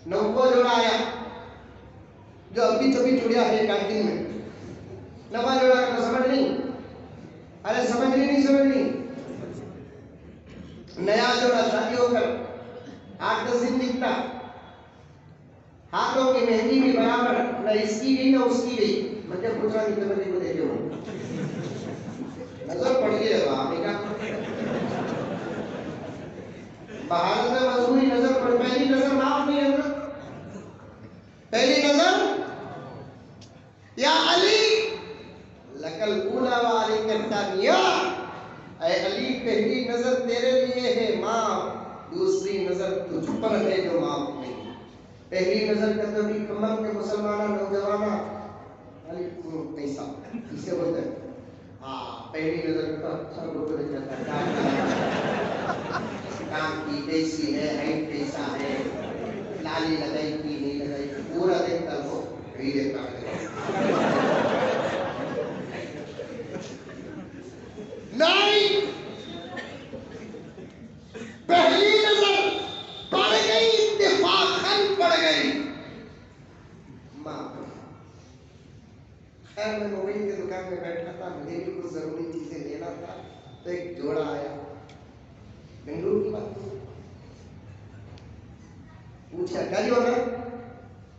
90 جوڑا آیا جو ابھی تبھی جڑیا ہے کینٹین میں. 90 جوڑا کا سمجھ نہیں؟ ارے سمجھ نہیں سمجھ نہیں. نیا جوڑا شادی ہو کر 8-10 دن دکھتا، ہاتھوں کی مہندی بھی برابر نہ اس کی گئی نہ اس کی گئی. مجھے پوچھ رہا نہیں تو دیکھے ہو نظر پڑ گئی ہے آپ نے کہا باہر سے مجبوری نظر پڑ. پہلی نظر معاف نہیں حضرت. پہلی نظر یا علی لکل اولا والی کرتانیہ، اے علی پہلی نظر تیرے لیے ہے معاف، دوسری نظر تجھ پر ہے جو معاف نہیں. پہلی نظر کا تو بھی کمر کے مسلمانہ نوجوانہ علی پیسہ اسے بولتے ہیں. ہاں پہلی نظر کا اچھا لوگ رہ جاتا ہے، کام کی کیسی ہے، ہائٹ کیسا ہے، لالی لگائی کی نہیں لگائی، پورا دیکھتا ہو بھی دیکھتا ہے. نہیں، پہلی نظر پڑ گئی، اتفاقاً پڑ گئی. خیر میں موبائل کی دکان میں بیٹھا تھا، مجھے بھی کچھ ضروری چیزیں لینا تھا تو ایک جوڑا آیا. بنگلور کی بات پوچھا کیا جو ہے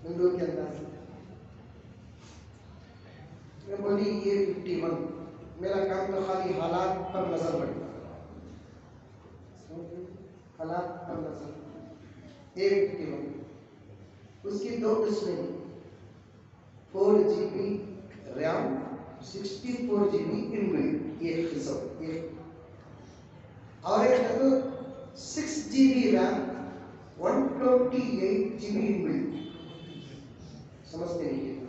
بنگلور کے اندر. میں بولی یہ 51. میرا کام تو خالی حالات پر نظر پڑتا، حالات پر نظر. 51 اس کی 2 قسمیں، 4 GB ریم 64 GB انبلٹ، یہ قسم یہ. اور ایک ہے تو 6 GB ریم 128 GB انبلٹ. سمجھتے نہیں یہ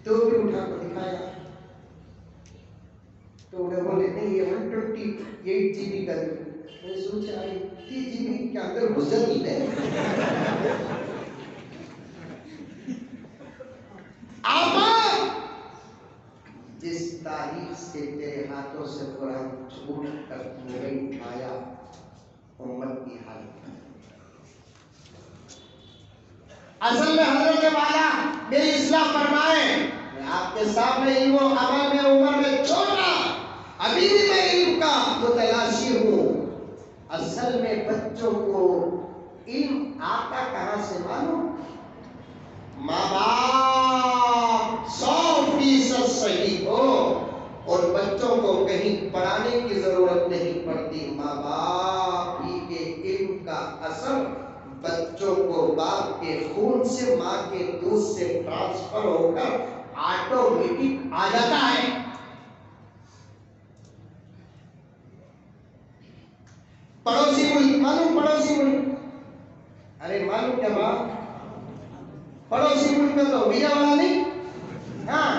تو بھی اٹھا کر دکھایا تو انہیں بولے نہیں یہ 128 GB کا دے. میں سوچا 30 GB کے اندر گھس جاتی ہے. آپا جس تاریخ سے تیرے ہاتھوں سے قرآن چھوٹ کر موبائل اٹھایا امت کی حالت. اصل میں حضرت والا میری اصلاح فرمائے آپ کے سامنے علم و عمل میں عمر میں چھوٹا، ابھی بھی میں علم کا متلاشی ہوں۔ اصل میں بچوں کو علم آتا کہاں سے معلوم؟ ماں باپ 100% صحیح ہو اور بچوں کو کہیں پڑھانے کی ضرورت نہیں پڑتی، ماں باپ ہی کے علم کا اثر بچوں کو باپ کے خون سے، ماں کے دودھ سے ٹرانسفر ہو کر آٹومیٹک آ جاتا ہے۔ پڑوسی ملک معلوم، پڑوسی ملک، ارے معلوم کیا بات، پڑوسی ملک میں تو ویزا والا نہیں، ہاں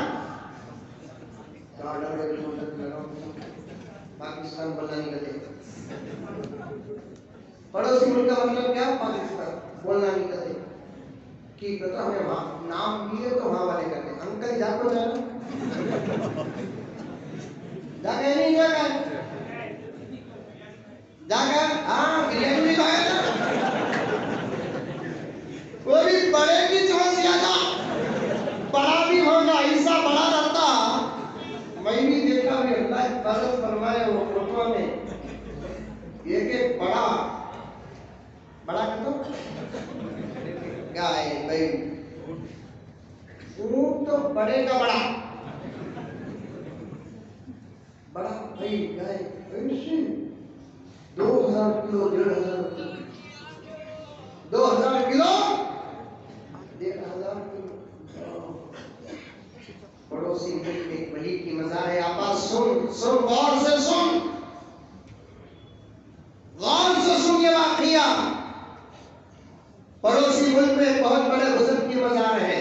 پاکستان بولنا نہیں کرتے، پڑوسی ملک کا مطلب کیا؟ پاکستان بولنا نہیں کرتے، ٹھیک ہے تو ہمیں وہاں نام دیے تو وہاں والے کرتے، انکل جا کو جانا جا کے نہیں جا کر جا کر ہاں بریانی بھی کھایا تھا، وہ بھی بڑے کی جو زیادہ بڑا بھی ہوگا، حصہ بڑا رہتا، میں بھی دیکھا بھی اللہ حفاظت فرمائے وہ فوٹو میں ایک ایک بڑا بڑا کتوں گائے بھائی اونٹ تو بڑے کا بڑا بڑا بھائی گائے 2000 کلو 1500 2000 کلو 1500 کلو، پڑوسی ملک میں ایک ولی کی مزار ہے، آپا سن غور سے سن، غور سے سن یہ واقعہ، پڑوسی ملک میں بہت بڑے بزرگ کی مزار ہے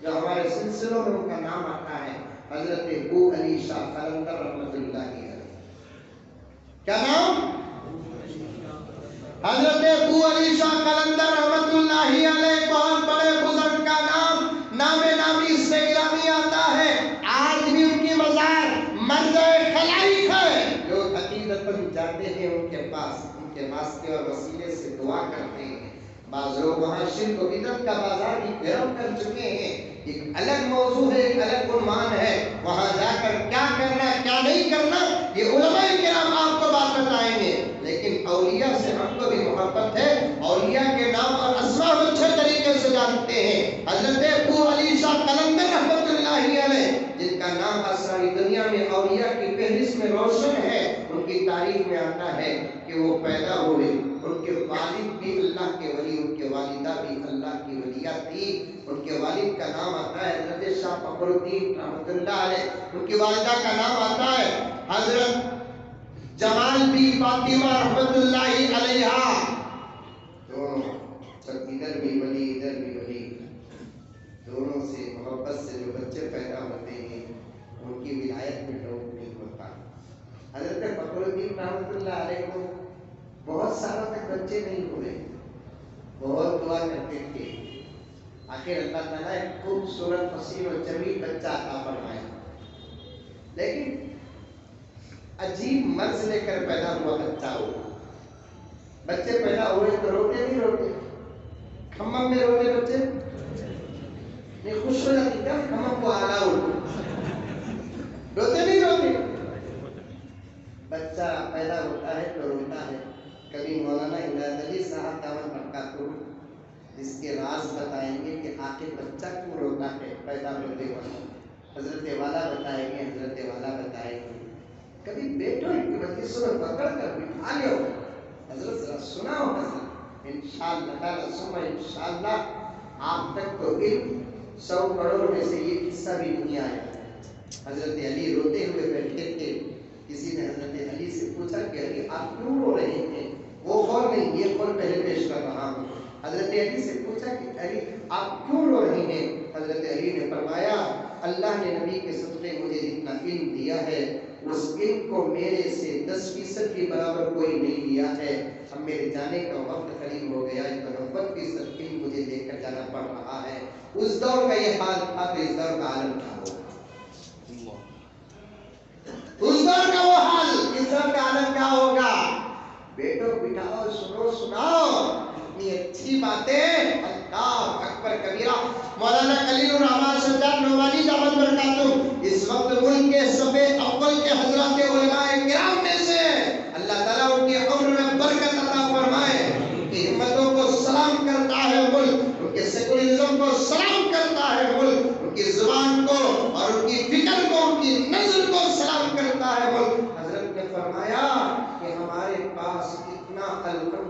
جو ہمارے سلسلوں میں ان کا نام آتا ہے، حضرت ابو علی شاہ قلندر رحمۃ اللہ علیہ۔ کیا نام؟ حضرت ابو علی شاہ قلندر رحمۃ اللہ علیہ، بہت بڑے بزرگ کا نام نام نامی سے گرامی آتا ہے، آج بھی ان کی مزار مرز خلائق ہے، جو عقیدتاً جاتے ہیں ان کے پاس، ان کے واسطے اور وسیلے سے دعا کرتے ہیں۔ بعض لوگ وہاں شرک و بدعت کا بازار بھی گرم کر چکے ہیں، ایک الگ موضوع ہے، ایک الگ عنوان ہے، وہاں جا کر کیا کرنا کیا نہیں کرنا یہ علماء کرام آپ کو بات بتائیں گے، لیکن اولیاء سے ہم کو بھی محبت ہے، اولیاء کے نام اور اسماء ہم اچھے طریقے سے جانتے ہیں۔ حضرت ابو علی شاہ قلندر رحمۃ اللہ علیہ، جن کا نام آسمانی دنیا میں اولیاء کی فہرست میں روشن ہے، ان کی تاریخ میں آتا ہے کہ وہ پیدا ہوئے، ان کے والد بھی اللہ کے ولی، ان کے والدہ بھی اللہ کی ولیہ تھی، ان کے والد کا نام آتا ہے حضرت شاہ فخر الدین رحمۃ اللہ علیہ، ان کی والدہ کا نام آتا ہے حضرت جمال بی فاطمہ رحمۃ اللہ علیہ، دونوں ادھر بھی ولی ادھر بھی ولی، دونوں سے محبت سے جو بچے پیدا ہوتے ہیں ان کی ولایت میں لوگ نہیں ہوتا۔ حضرت فخر الدین رحمۃ اللہ علیہ کو بہت سالوں تک بچے نہیں ہوئے، بہت دعا کرتے تھے، آخر اللہ تعالیٰ ایک خوبصورت حسین و جمیل بچہ عطا فرمایا، لیکن عجیب مرض لے کر پیدا ہوا بچہ ہو، بچے پیدا ہوئے تو روتے نہیں روتے، کھمم میں روتے بچے نہیں، خوش ہو جاتی کیا کھمم کو آلہ روتے نہیں روتے، بچہ پیدا ہوتا ہے تو روتا ہے۔ کبھی مولانا ہدایت علی صاحب دامن برکاتہ اس کے راز بتائیں گے کہ آخر بچہ کیوں روتا ہے پیدا ہوتے وقت، حضرت والا بتائیں گے، حضرت والا بتائیں گے۔ کبھی بیٹھو ان کی مجلسوں میں پکڑ کر بٹھا لو، حضرت ذرا سناؤ حضرت، انشاءاللہ تعالی ثم انشاءاللہ آپ تک تو علم 100 کروڑ میں سے یہ قصہ بھی نہیں آیا۔ حضرت علی روتے ہوئے بیٹھے تھے، کسی نے حضرت علی سے پوچھا کہ علی آپ کیوں رو رہے ہیں؟ وہ قول نہیں یہ قول پہلے پیش کر رہا ہوں۔ حضرت علی سے پوچھا کہ علی آپ کیوں رو رہے ہیں؟ حضرت علی نے فرمایا اللہ نے نبی کے صدقے مجھے جتنا علم دیا ہے اس علم کو میرے سے 10% کے برابر کوئی نہیں لیا ہے، اب میرے جانے کا وقت قریب ہو گیا ہے، 90% علم مجھے لے کر جانا پڑ رہا ہے۔ اس دور کا یہ حال تھا تو اس دور کا عالم کیا ہوگا؟ اس دور کا وہ حال اس دور کا عالم کیا ہوگا؟ بیٹو بٹھاؤ سنو سناؤ اتنی اچھی باتیں، اللہ اکبر کبیرہ۔ مولانا خلیل الرحمن سجاد نعمانی دامن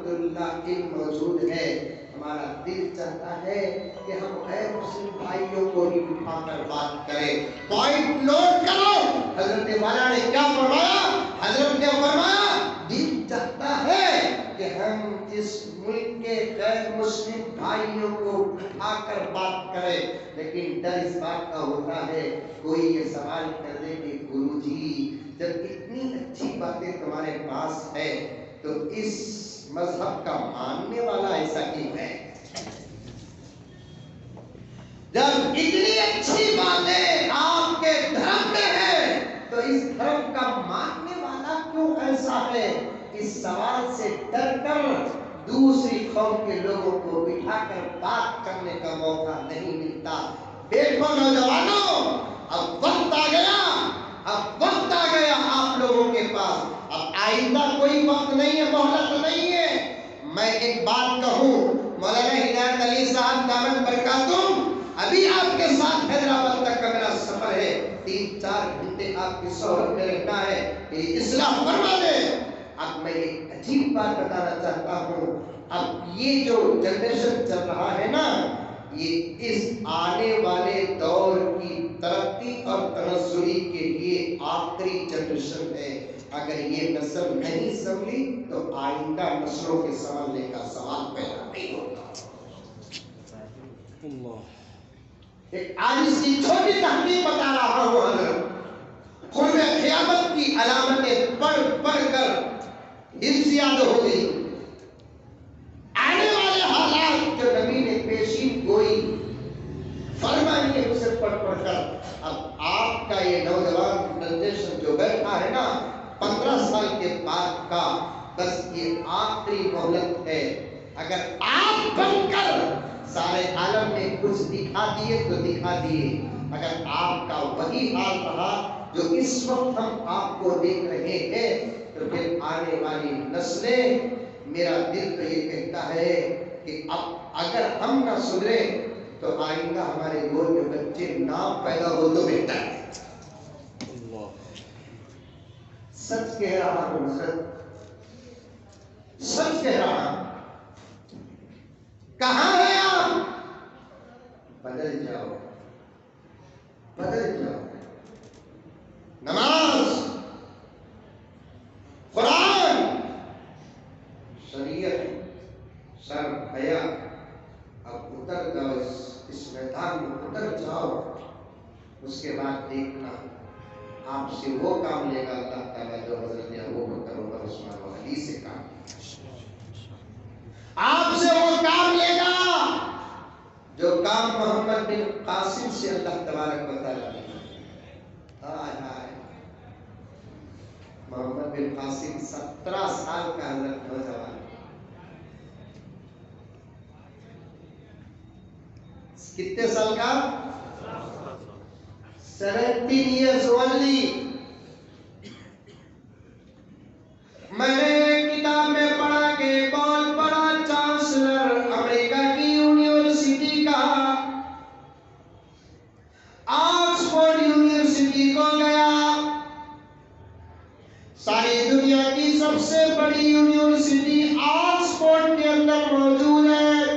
الحمدللہ علم موجود ہے، ہمارا دل چاہتا ہے کہ ہم غیر مسلم بھائیوں کو بھی اٹھا کر بات کریں۔ پوائنٹ نوٹ کرو، حضرت والا نے کیا فرمایا؟ حضرت نے فرمایا دل چاہتا ہے کہ ہم اس ملک کے غیر مسلم بھائیوں کو اٹھا کر بات کریں، لیکن ڈر اس بات کا ہوتا ہے کوئی یہ سوال کر دے کہ گرو جی جب اتنی اچھی باتیں تمہارے پاس ہے تو اس مذہب کا ماننے والا ایسا کیوں ہے؟ جب اتنی اچھی باتیں آپ کے دھرم میں ہے تو اس دھرم کا ماننے والا کیوں ایسا ہے؟ اس سوال سے ڈر کر دوسری قوم کے لوگوں کو بٹھا کر بات کرنے کا موقع نہیں ملتا۔ دیکھو نوجوانوں، اب وقت آ گیا، اب وقت آ گیا آپ لوگوں کے پاس، اب آئندہ کوئی وقت نہیں ہے، مہلت نہیں ہے۔ میں ایک بات کہوں، مولانا ہدایت علی صاحب دامت برکاتہم، ابھی آپ کے ساتھ حیدرآباد تک کا میرا سفر ہے، 3-4 گھنٹے آپ کی صحبت میں رہنا ہے، یہ اصلاح فرما دے۔ اب میں ایک عجیب بات بتانا چاہتا ہوں، اب یہ جو جنریشن چل رہا ہے نا، یہ اس آنے والے دور کی ترقی اور تنزلی کے لیے آخری جنریشن ہے۔ اگر یہ نسل نہیں سنبھلی تو آئندہ نسلوں کے سنبھلنے کا سوال پیدا نہیں ہوگا۔ ایک آج اس کی چھوٹی تحقیق بتا رہا ہوں حضرت، قرب قیامت کی علامتیں پڑھ پڑھ کر انسیاد ہو گئی، آنے والے حالات جو نبی نے پیشین گوئی فرمانی ہے اسے پڑھ پڑھ کر اب آپ کا یہ نوجوان جنریشن جو بیٹھا ہے نا 15 سال کے بعد کا، بس یہ آخری مہلت ہے۔ اگر آپ بن کر سارے عالم میں کچھ دکھا دیے تو دکھا دیے، اگر آپ کا وہی حال رہا جو اس وقت ہم آپ کو دیکھ رہے ہیں تو پھر آنے والی نسلیں، میرا دل تو یہ کہتا ہے کہ اب اگر ہم نہ سدھرے تو آئندہ ہمارے گود میں بچے نہ پیدا ہو تو بہتر ہے۔ سچ کہہ رہا ہوں، سچ کہہ رہا ہوں۔ کہاں ہے آپ؟ بدل جاؤ، بدل جاؤ۔ نماز، قرآن، شریعت، شرم، حیا، اب اتر جاؤ اس میدان میں، اتر جاؤ۔ اس کے بعد دیکھنا آپ سے وہ کام لے گا اللہ تعالیٰ جو حضرت ابو بکر عمر عثمان و علی سے کام لیا۔ آپ سے وہ کام لے گا جو کام محمد بن قاسم سے اللہ تبارک و تعالیٰ نے کیا۔ محمد بن قاسم 17 سال کا حضرت نوجوان، کتنے سال کا؟ 17 years only۔ میں نے کتاب میں پڑھا کہ بہت بڑا چانسلر امریکہ کی یونیورسٹی کا، آکسفورڈ یونیورسٹی کو گیا، ساری دنیا کی سب سے بڑی یونیورسٹی آکسفورڈ کے اندر موجود ہے،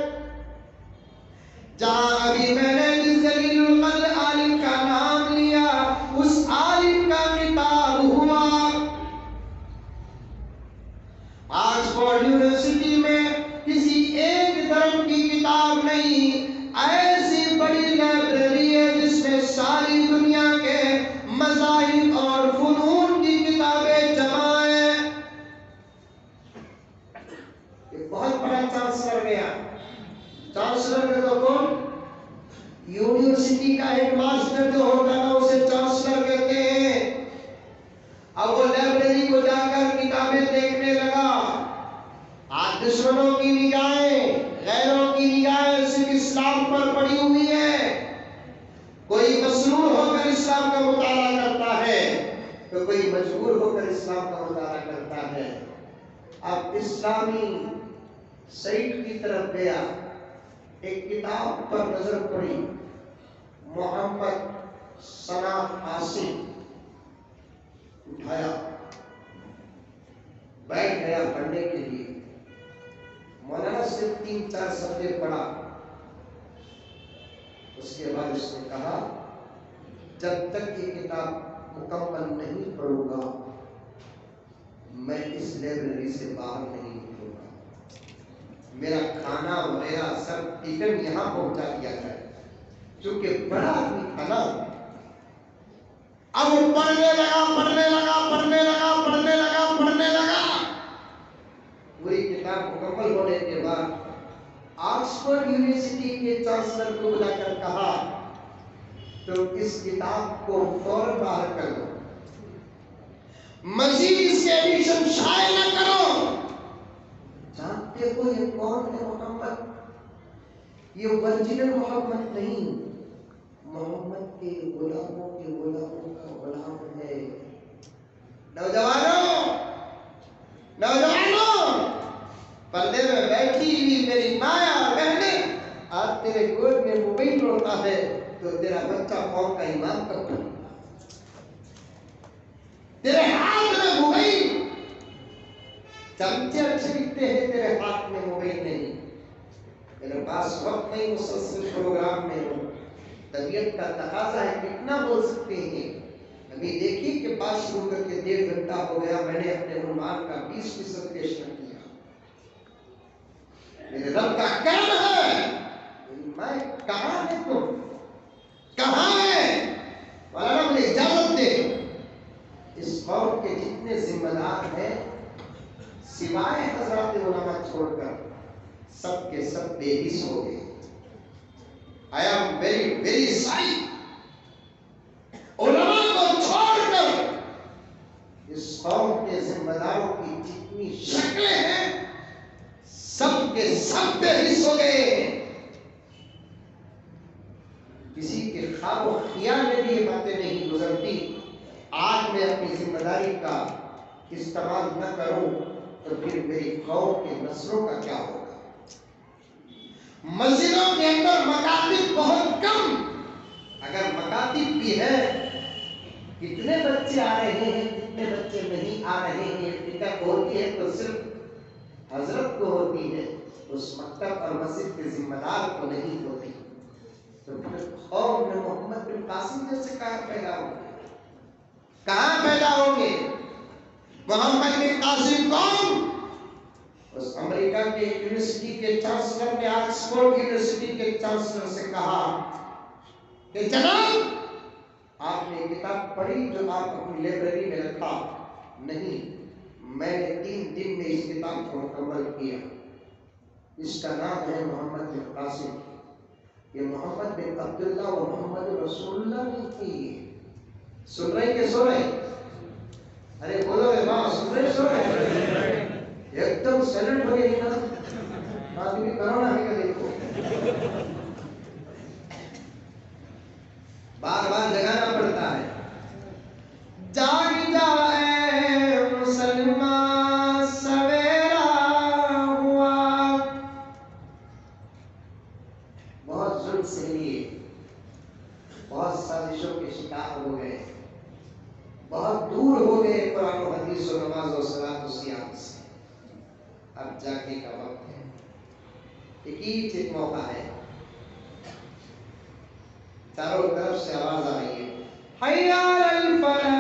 جہاں ابھی میں نے جس جلیل القدر عالم کا نام لیا اس عالم کا خطاب ہوا۔ آکسفورڈ یونیورسٹی میں کسی ایک دھرم کی کتاب نہیں، ایسی بڑی لائبریری ہے جس میں ساری دنیا کے مذاہب اور فنون کی کتابیں جمع ہیں۔ یہ بہت بڑا چانسلر گیا۔ چانسلر میں تو کون؟ یونیورسٹی کا ہیڈ ماسٹر جو ہوگا نا اسے چانسلر کہتے ہیں۔ اب وہ لائبریری کو جا کر کتابیں دیکھنے لگا، آج دشمنوں کی نگاہیں، غیروں کی نگاہیں صرف اسلام پر پڑی ہوئی ہے، کوئی مسرور ہو کر اسلام کا مطالعہ کرتا ہے تو کوئی مجبور ہو کر اسلام کا مطالعہ کرتا ہے۔ اب اسلامی سائٹ کی طرف گیا، ایک کتاب پر نظر پڑی، محمد ثنا قاسم، اٹھایا، بیٹھ گیا پڑھنے کے لیے۔ 3-4 صفحے پڑھا. اس کے بعد اس نے کہا جب تک یہ کتاب مکمل نہیں پڑھوں گا میں اس لائبریری سے باہر نہیں نکلوں گا. میرا کھانا وغیرہ سب ٹکٹ یہاں پہنچا دیا جائے. چونکہ بڑا آدمی تھا نا. اب وہ پڑھنے لگا. پوری کتاب مکمل ہونے کے بعد آکسفورڈ یونیورسٹی کے چانسلر کو بلا کر کہا تو اس کتاب کو فوراً باہر کر دو, مزید اس کے ایڈیشن شائع نہ کرو. جانتے ہو یہ کون ہے محمد؟ یہ ورجنل محمد نہیں, محمد کے غلاموں کا غلام ہے. نوجوانوں پردے میں بیٹھی ہوئی میری مایا اور بہنیں, آج تیرے گود میں موبائل روتا ہے تو تیرا بچہ قوم کا ایمان کب بنے گا؟ تیرے ہاتھ میں موبائل, چمچے اچھے دکھتے ہیں, تیرے ہاتھ میں موبائل نہیں. میرے پاس وقت نہیں مسلسل پروگرام میں ہوں, طبیعت کا تقاضا ہے کتنا بول سکتے ہیں. ابھی دیکھیے کہ بات شروع کر کے 1.5 گھنٹہ ہو گیا, میں نے اپنے عنوان کا 20% پیش نہ کیا. میرے رب کا کرم ہے. میں کہاں ہے تم, کہاں ہے؟ مولانا مجھے اجازت دے. اس قوم کے جتنے ذمہ دار ہیں سوائے حضرات علماء چھوڑ کر سب کے سب بے حس ہو گئے. I am very very sorry. علماء کو چھوڑ کر اس قوم کے ذمہ داروں کی جتنی شکلیں ہیں سب کے سب بے حس ہو گئے. کسی کے خواب و خیال میں بھی یہ باتیں نہیں گزرتی. آج میں اپنی ذمہ داری کا استعمال نہ کروں تو پھر میری قوم کے نسلوں کا کیا ہوگا؟ مسجدوں کے اندر مکاتب بہت کم, اگر مکاتب بھی ہے کتنے بچے آ رہے ہیں کتنے بچے نہیں آ رہے ہیں فکر ہوتی ہے تو صرف حضرت کو ہوتی ہے, اس مکتب اور مسجد کے ذمہ دار کو نہیں ہوتی. تو پھر قوم میں محمد بن قاسم جیسے کہاں پیدا ہوں گے؟ کہاں پیدا ہوں گے؟ محمد بن قاسم کون؟ اس امریکہ کے یونیورسٹی کے چانسلر نے آکسفورڈ یونیورسٹی کے چانسلر سے کہا کہ جناب آپ نے کتاب پڑھی جو آپ اپنی لائبریری میں رکھا؟ نہیں, میں نے 3 دن میں اس کتاب کو مکمل کیا. اس کا نام ہے محمد بن قاسم. یہ محمد بن عبداللہ و محمد رسول اللہ نہیں تھی. سن رہے کہ سو رہے؟ ارے بولو گے ماں, سن رہے سو رہے؟ ایک دم سیلنٹ ہو گئی نا, آدمی کرونا ہے کہ دیکھو بار بار جگانا پڑتا ہے. جاگ جائے مسلمان سویرا ہوا. بہت ظلم سے لیے, بہت سازشوں کے شکار ہو گئے, بہت دور ہو گئے قرآن و حدیث و نماز و صلاۃ و صیام سے. اب جاگنے کا وقت ہے. ایک موقع ہے, چاروں طرف سے آواز آ رہی ہے, حی علی الفلاح.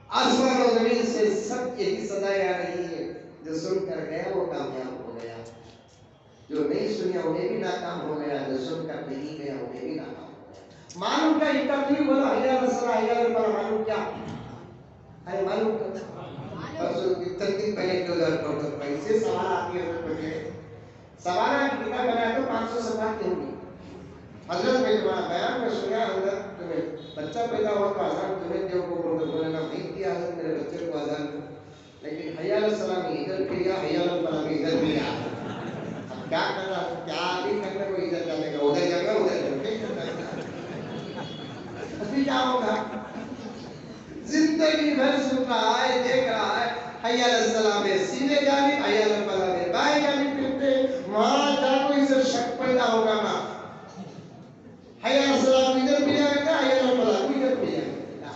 آسمان و زمین سے سب یہی صدائیں آ رہی ہے. جو سن کر گیا وہ کامیاب ہو گیا, جو نہیں سنیا انہیں بھی ناکام ہو گیا, جو سن کر نہیں گیا انہیں بھی ناکام ہو گیا. معلوم کیا انٹرویو بولا حی علی الصلاح حی علی الفلاح, معلوم کیا؟ ارے معلوم کیا؟ بس اتنے دن پہلے 2000 پیسے سوال آتی ہے مجھے. سوالات کی کتاب بنایا تو 500 صفحات کی ہوگی. حضرت میں تمہارا بیان میں سنا, حضرت تمہیں بچہ پیدا ہوا تو آزان تمہیں دیو کو بولنے کا نہیں دیا حضرت میرے بچے کو آزان, لیکن حی علی الصلاح میں ادھر کیا, حی علی الفلاح میں ادھر کیا. اب کیا کرنا, کیا بھی کرنے کو ادھر جانے کا, ادھر جائے گا ادھر جائے گا, ابھی کیا ہوگا؟ زندگی بھر سن رہا ہے, دیکھ رہا ہے, حی علی الصلاح میں سیدھے جانب, حی علی الفلاح میں بائیں جانب پھرتے, وہاں جا کوئی اسے شک پیدا ہوگا نا. حی علی الصلاح ادھر بھی جائے گا, حی علی الفلاح ادھر بھی جائے گا.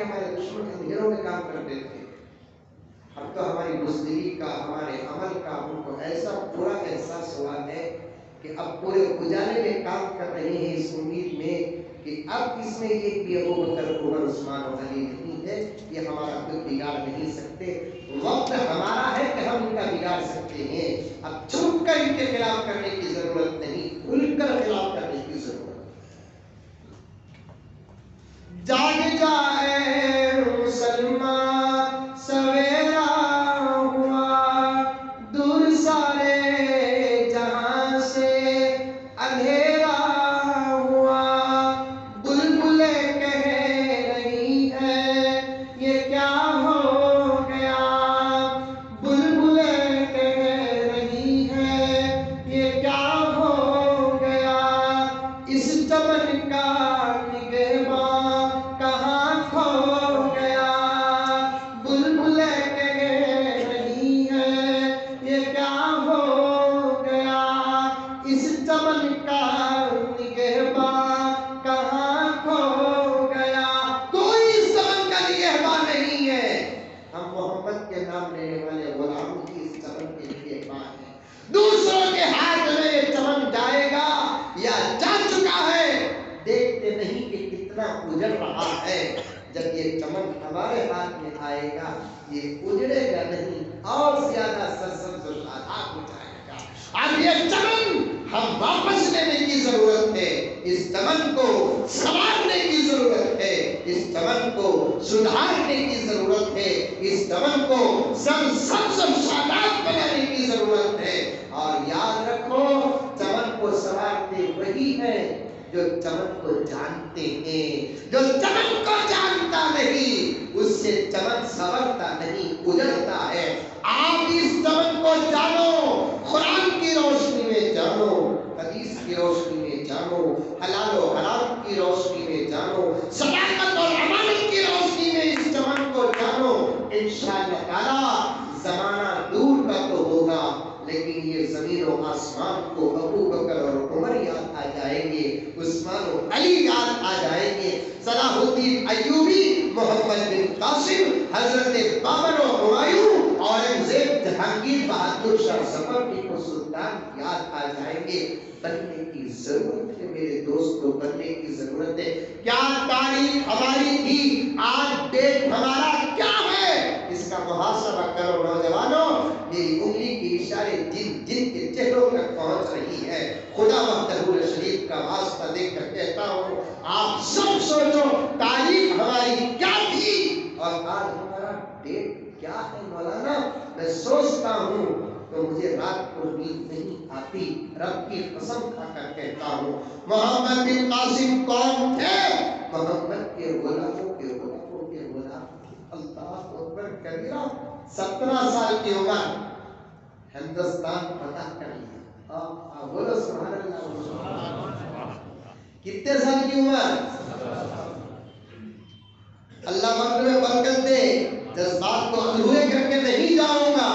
کہ ہمارے دشمن اندھیروں میں کام کرتے تھے، اب تو ہماری بزدلی کا، ہمارے عمل کا ان کو ایسا پورا احساس ہوا ہے کہ اب پورے اجالے میں کام کر رہے ہیں اس امید میں کہ اب اس میں یہ کہ ابو بکر، عمر، عثمان اور علی نہیں ہے، یہ ہمارا خود بگاڑ نہیں سکتے، وقت ہمارا ہے کہ ہم ان کا بگاڑ سکتے ہیں، اب چھپ کر ان کے خلاف کرنے کی ضرورت نہیں، کھل کر خلاف کرنے کی ضرورت۔ جاگ جائے مسلمان سویرا ہوا، دور سارے جہاں سے اندھیرا ہوا، بلبلیں کہہ رہی ہیں یہ کیا ہو گیا، بلبلیں کہہ رہی ہیں یہ کیا ہو گیا، اس چمن کا نگہباں کہاں کھو گیا، بلبلیں کہہ رہی ہیں یہ کیا ہو گیا، اس چمن کا نگہباں کہاں کھو گیا، کوئی اس چمن کا نگہباں نہیں ہے، ہم محمد کے نام لینے والے غلاموں کی اس چمن کے نگہباں ہیں، دوسروں کے ہاتھ میں یہ چمن جائے گا یا جا چکا ہے، دیکھتے نہیں کہ کتنا اجڑ رہا ہے، جب یہ چمن ہمارے ہاتھ میں آئے گا یہ اجڑے گا نہیں اور زیادہ سرسبز و شاداب ہو جائے گا۔ اب یہ چمن ہم واپس لینے کی ضرورت ہے، اس چمن کو سنوارنے کی ضرورت ہے، اس چمن کو سدھارنے کی ضرورت ہے، اس چمن کو سرسبز و شاداب بنانے کی ضرورت ہے، اور یاد رکھو چمن کو سنوارتے وہی ہیں جو چمن کو جانتے ہیں، جو چمن کو جانتا نہیں اس سے چمن سنورتا نہیں، اجڑتا ہے۔ آپ اس چمن کو جانو، قرآن کی روشنی میں جانو، حدیث کی روشنی میں جانو، حلال و حرام کی روشنی میں جانو، صداقت اور امانت کی روشنی میں اس چمن کو جانو، انشاءاللہ تعالی زمانہ دور کا تو ہوگا لیکن یہ زمین و آسمان کو ابو بکر اور عمر یاد آ جائیں گے، عثمان و علی یاد آ جائیں گے، صلاح الدین ایوبی، محمد بن قاسم، حضرت بابر و ہمایوں، اورنگزیب، جہانگیر، بہادر شاہ ظفر، ٹیپو سلطان یاد آ جائیں گے۔ بننے کی ضرورت ہے میرے دوست کو، بننے کی ضرورت ہے۔ کیا تاریخ ہماری تھی، آج ڈیٹ ہمارا کیا ہے، اس کا محاسبہ کرو نوجوانوں۔ میری انگلی کی اشارے جن جن کے چہروں تک پہنچ رہی ہے، خدا وحدہ لا شریک کا واسطہ دے کر کہتا ہوں، آپ سب سوچو تاریخ ہماری کیا تھی اور آج ہمارا ڈیٹ کیا ہے۔ مولانا میں سوچتا ہوں تو مجھے رات کو نیند نہیں آتی، رب کی قسم کھا کر کہتا ہوں۔ محمد بن قاسم کون تھے؟ محمد کے غلاموں کے غلاموں کے غلام، اللہ اکبر کبیرہ۔ 17 سال کی عمر ہندوستان فتح کر لیا، بولو سبحان اللہ۔ کتنے سال کی عمر؟ اللہ وقت میں برکت دے، جذبات کو ادھورے کر کے نہیں جاؤں گا،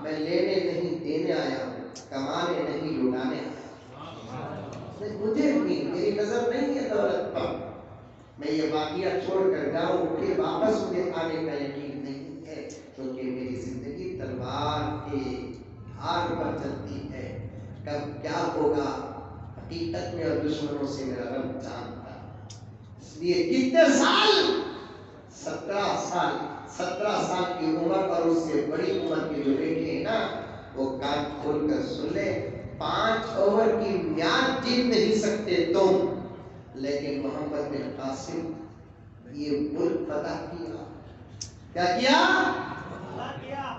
میں لینے نہیں دینے آیا ہوں، کمانے نہیں لٹانے آیا، مجھے بھی میری نظر نہیں ہے دولت پر، میں یہ واقعہ چھوڑ کر جاؤں پھر واپس مجھے آنے کا یقین نہیں ہے، کیونکہ میری زندگی تلوار کے دھار پر چلتی ہے، کب کیا ہوگا حقیقت میں اور دشمنوں سے میرا رب جانتا ہے۔ اس لیے کتنے سال؟ 17 سال، 17 سال کی عمر اور اس سے بڑی عمر کے جو بیٹے ہیں نا، وہ کان کھول کر سن لے، 5 اوور کی میچ جیت نہیں سکتے تم، لیکن محمد بن قاسم یہ ملک فتح کیا۔ کیا کیا؟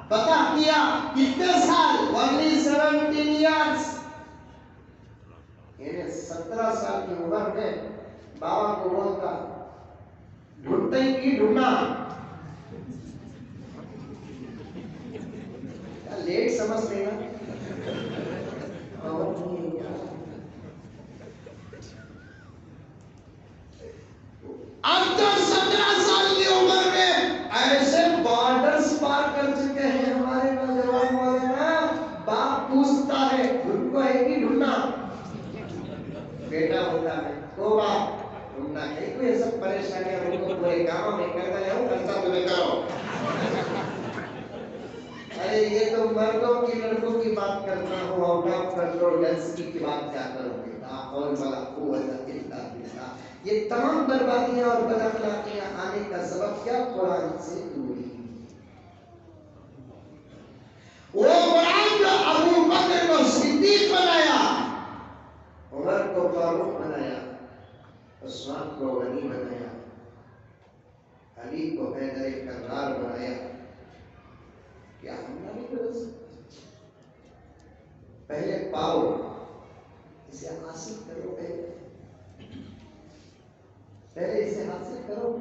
فتح کیا۔ کتنے سال؟ 17 ایئرس، یعنی 17 سال کی عمر میں بابا کو بولتا ڈھونڈتے کی ڈھونڈنا، لیٹ سمجھ لینا، اب تو 17 سال کی عمر میں ایسے بارڈرز پار کر چکے ہیں ہمارے نوجوان مولانا، باپ پوچھتا ہے ان کو ایک ہی ڈھونڈنا، بیٹا ہوتا ہے تو باپ ڈھونڈنا ہے، کوئی سب پریشانیاں ان کو پورے کاموں میں کر دے، کرنا ہو آؤٹ آف کنٹرول ڈینسٹی کی بات کیا کرو گے؟ لا حول ولا قوت الا باللہ. یہ تمام بربادیاں اور بد اخلاقیاں آنے کا سبب کیا؟ قرآن سے دوری. وہ قرآن جو ابو بکر کو صدیق بنایا، عمر کو فاروق بنایا، عثمان کو غنی بنایا، علی کو حیدر کرار بنایا، کیا ہم نہ نہیں کر سکتے؟ پہلے پاؤ، اسے حاصل کرو، پہلے اسے حاصل کرو،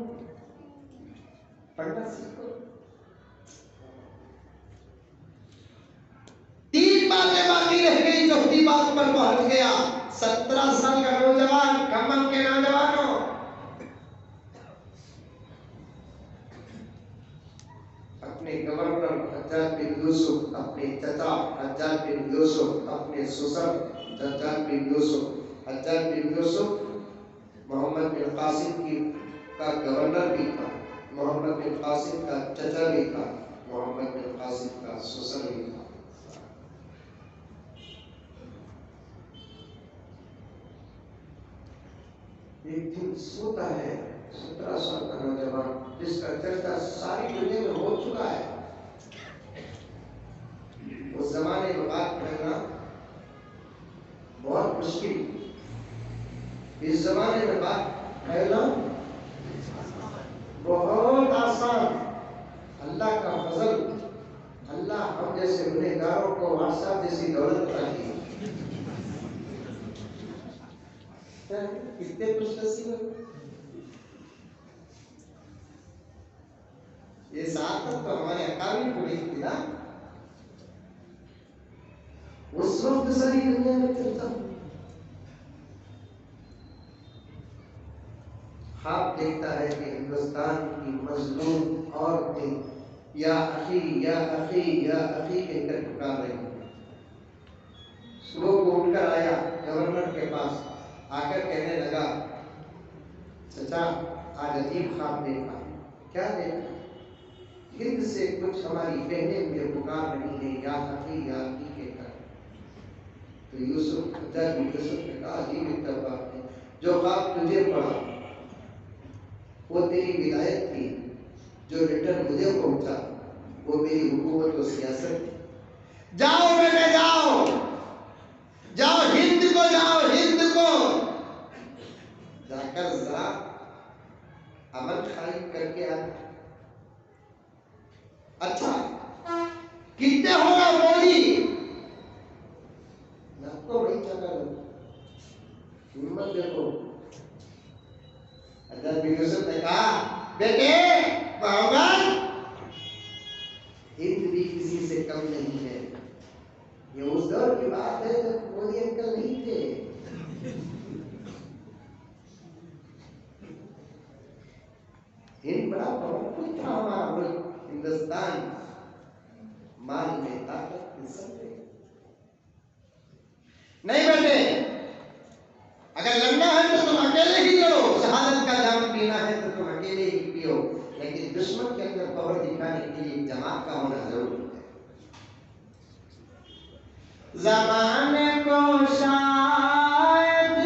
پڑھنا سیکھو. تین باتیں باقی رہ گئی، چوتھی بات پر پہنچ گیا. 17 سال کا نوجوان، کمم کے نوجوانوں، اپنے گورنر حجاج بن یوسف، اپنے چچا حجاج بن یوسف، اپنے سسر حجاج بن یوسف. حجاج بن یوسف محمد بن قاسم کا گورنر بھی تھا، محمد بن قاسم کا چچا بھی تھا، محمد بن قاسم کا سسر بھی تھا. ایک دن سوتا ہے 17 سال کا نوجوان، جس کا چرچا ساری دنیا میں ہو چکا ہے. اس زمانے میں بات کرنا بہت مشکل، اس زمانے میں بات کہنا بہت آسان. اللہ کا فضل، اللہ ہم جیسے گنہگاروں کو WhatsApp جیسی دولت چاہیے. کتنے خوش نصیب ہیں. یہ سعادت تو ہمارے اکابر کو نہیں تھی نا. اس وقت ساری دنیا میں چلتا خواب دیکھتا ہے کہ ہندوستان کی مظلوم عورتیں یا اخی یا اخی یا اخی کہہ کر پکار رہی ہیں. صبح کو اٹھ کر آیا گورنر کے پاس، آ کر کہنے لگا چچا آج عجیب خواب دیکھا. کیا دیکھا؟ ہند سے کچھ ہماری بہنیں مجھے پکار رہی ہیں یا اخی یا اخی کہہ کر. تو یوسف حجاج بن یوسف نے کہا عجیب اتفاق ہے، جو خواب تجھے پڑا وہ تیری ولایت تھی، جو لیٹر مجھے پہنچا وہ میری حکومت و سیاست. جاؤ بیٹے جاؤ، جاؤ ہند کو، جاؤ ہند کو جا کر ذرا عمل قائم کر کے آنا. اچھا کتنے ہوگا بولی؟ نہ تو بھائی چکا ہمت دیکھو. حضرت بن یوسف نے کہا بیٹے محمد، ہند بھی کسی سے کم نہیں ہے. یہ اس دور کی بات ہے جب مودی انکل نہیں تھے. ہند بڑا پاورفل تھا ہمارا ملک، ہندوستان مال میں طاقت میں سب ہے. نہیں بیٹے، اگر لڑنا ہے تو تم اکیلے ہی لڑو، شہادت کا جام پینا ہے تو تم اکیلے ہی پیو، لیکن دشمن کے اندر پاور دکھانے کے لیے جماعت کا ہونا ضروری ہے. زمانے کو شاید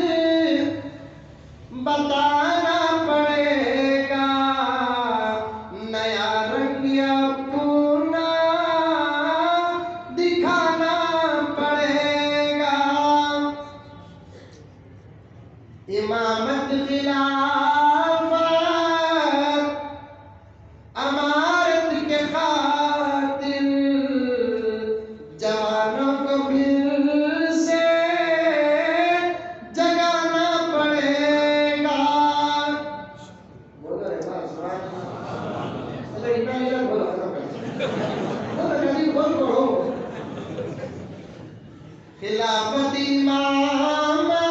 بتانا پڑے گا، نیا رنگ اپنا دکھانا پڑے گا. امامت خلافت امارت کے خاطر جوانوں کو پھر سے جگانا پڑے گا. بولو رے بات سبحان اللہ. اچھا اتنا بولو بولو جلدی بولو. خلافت امامت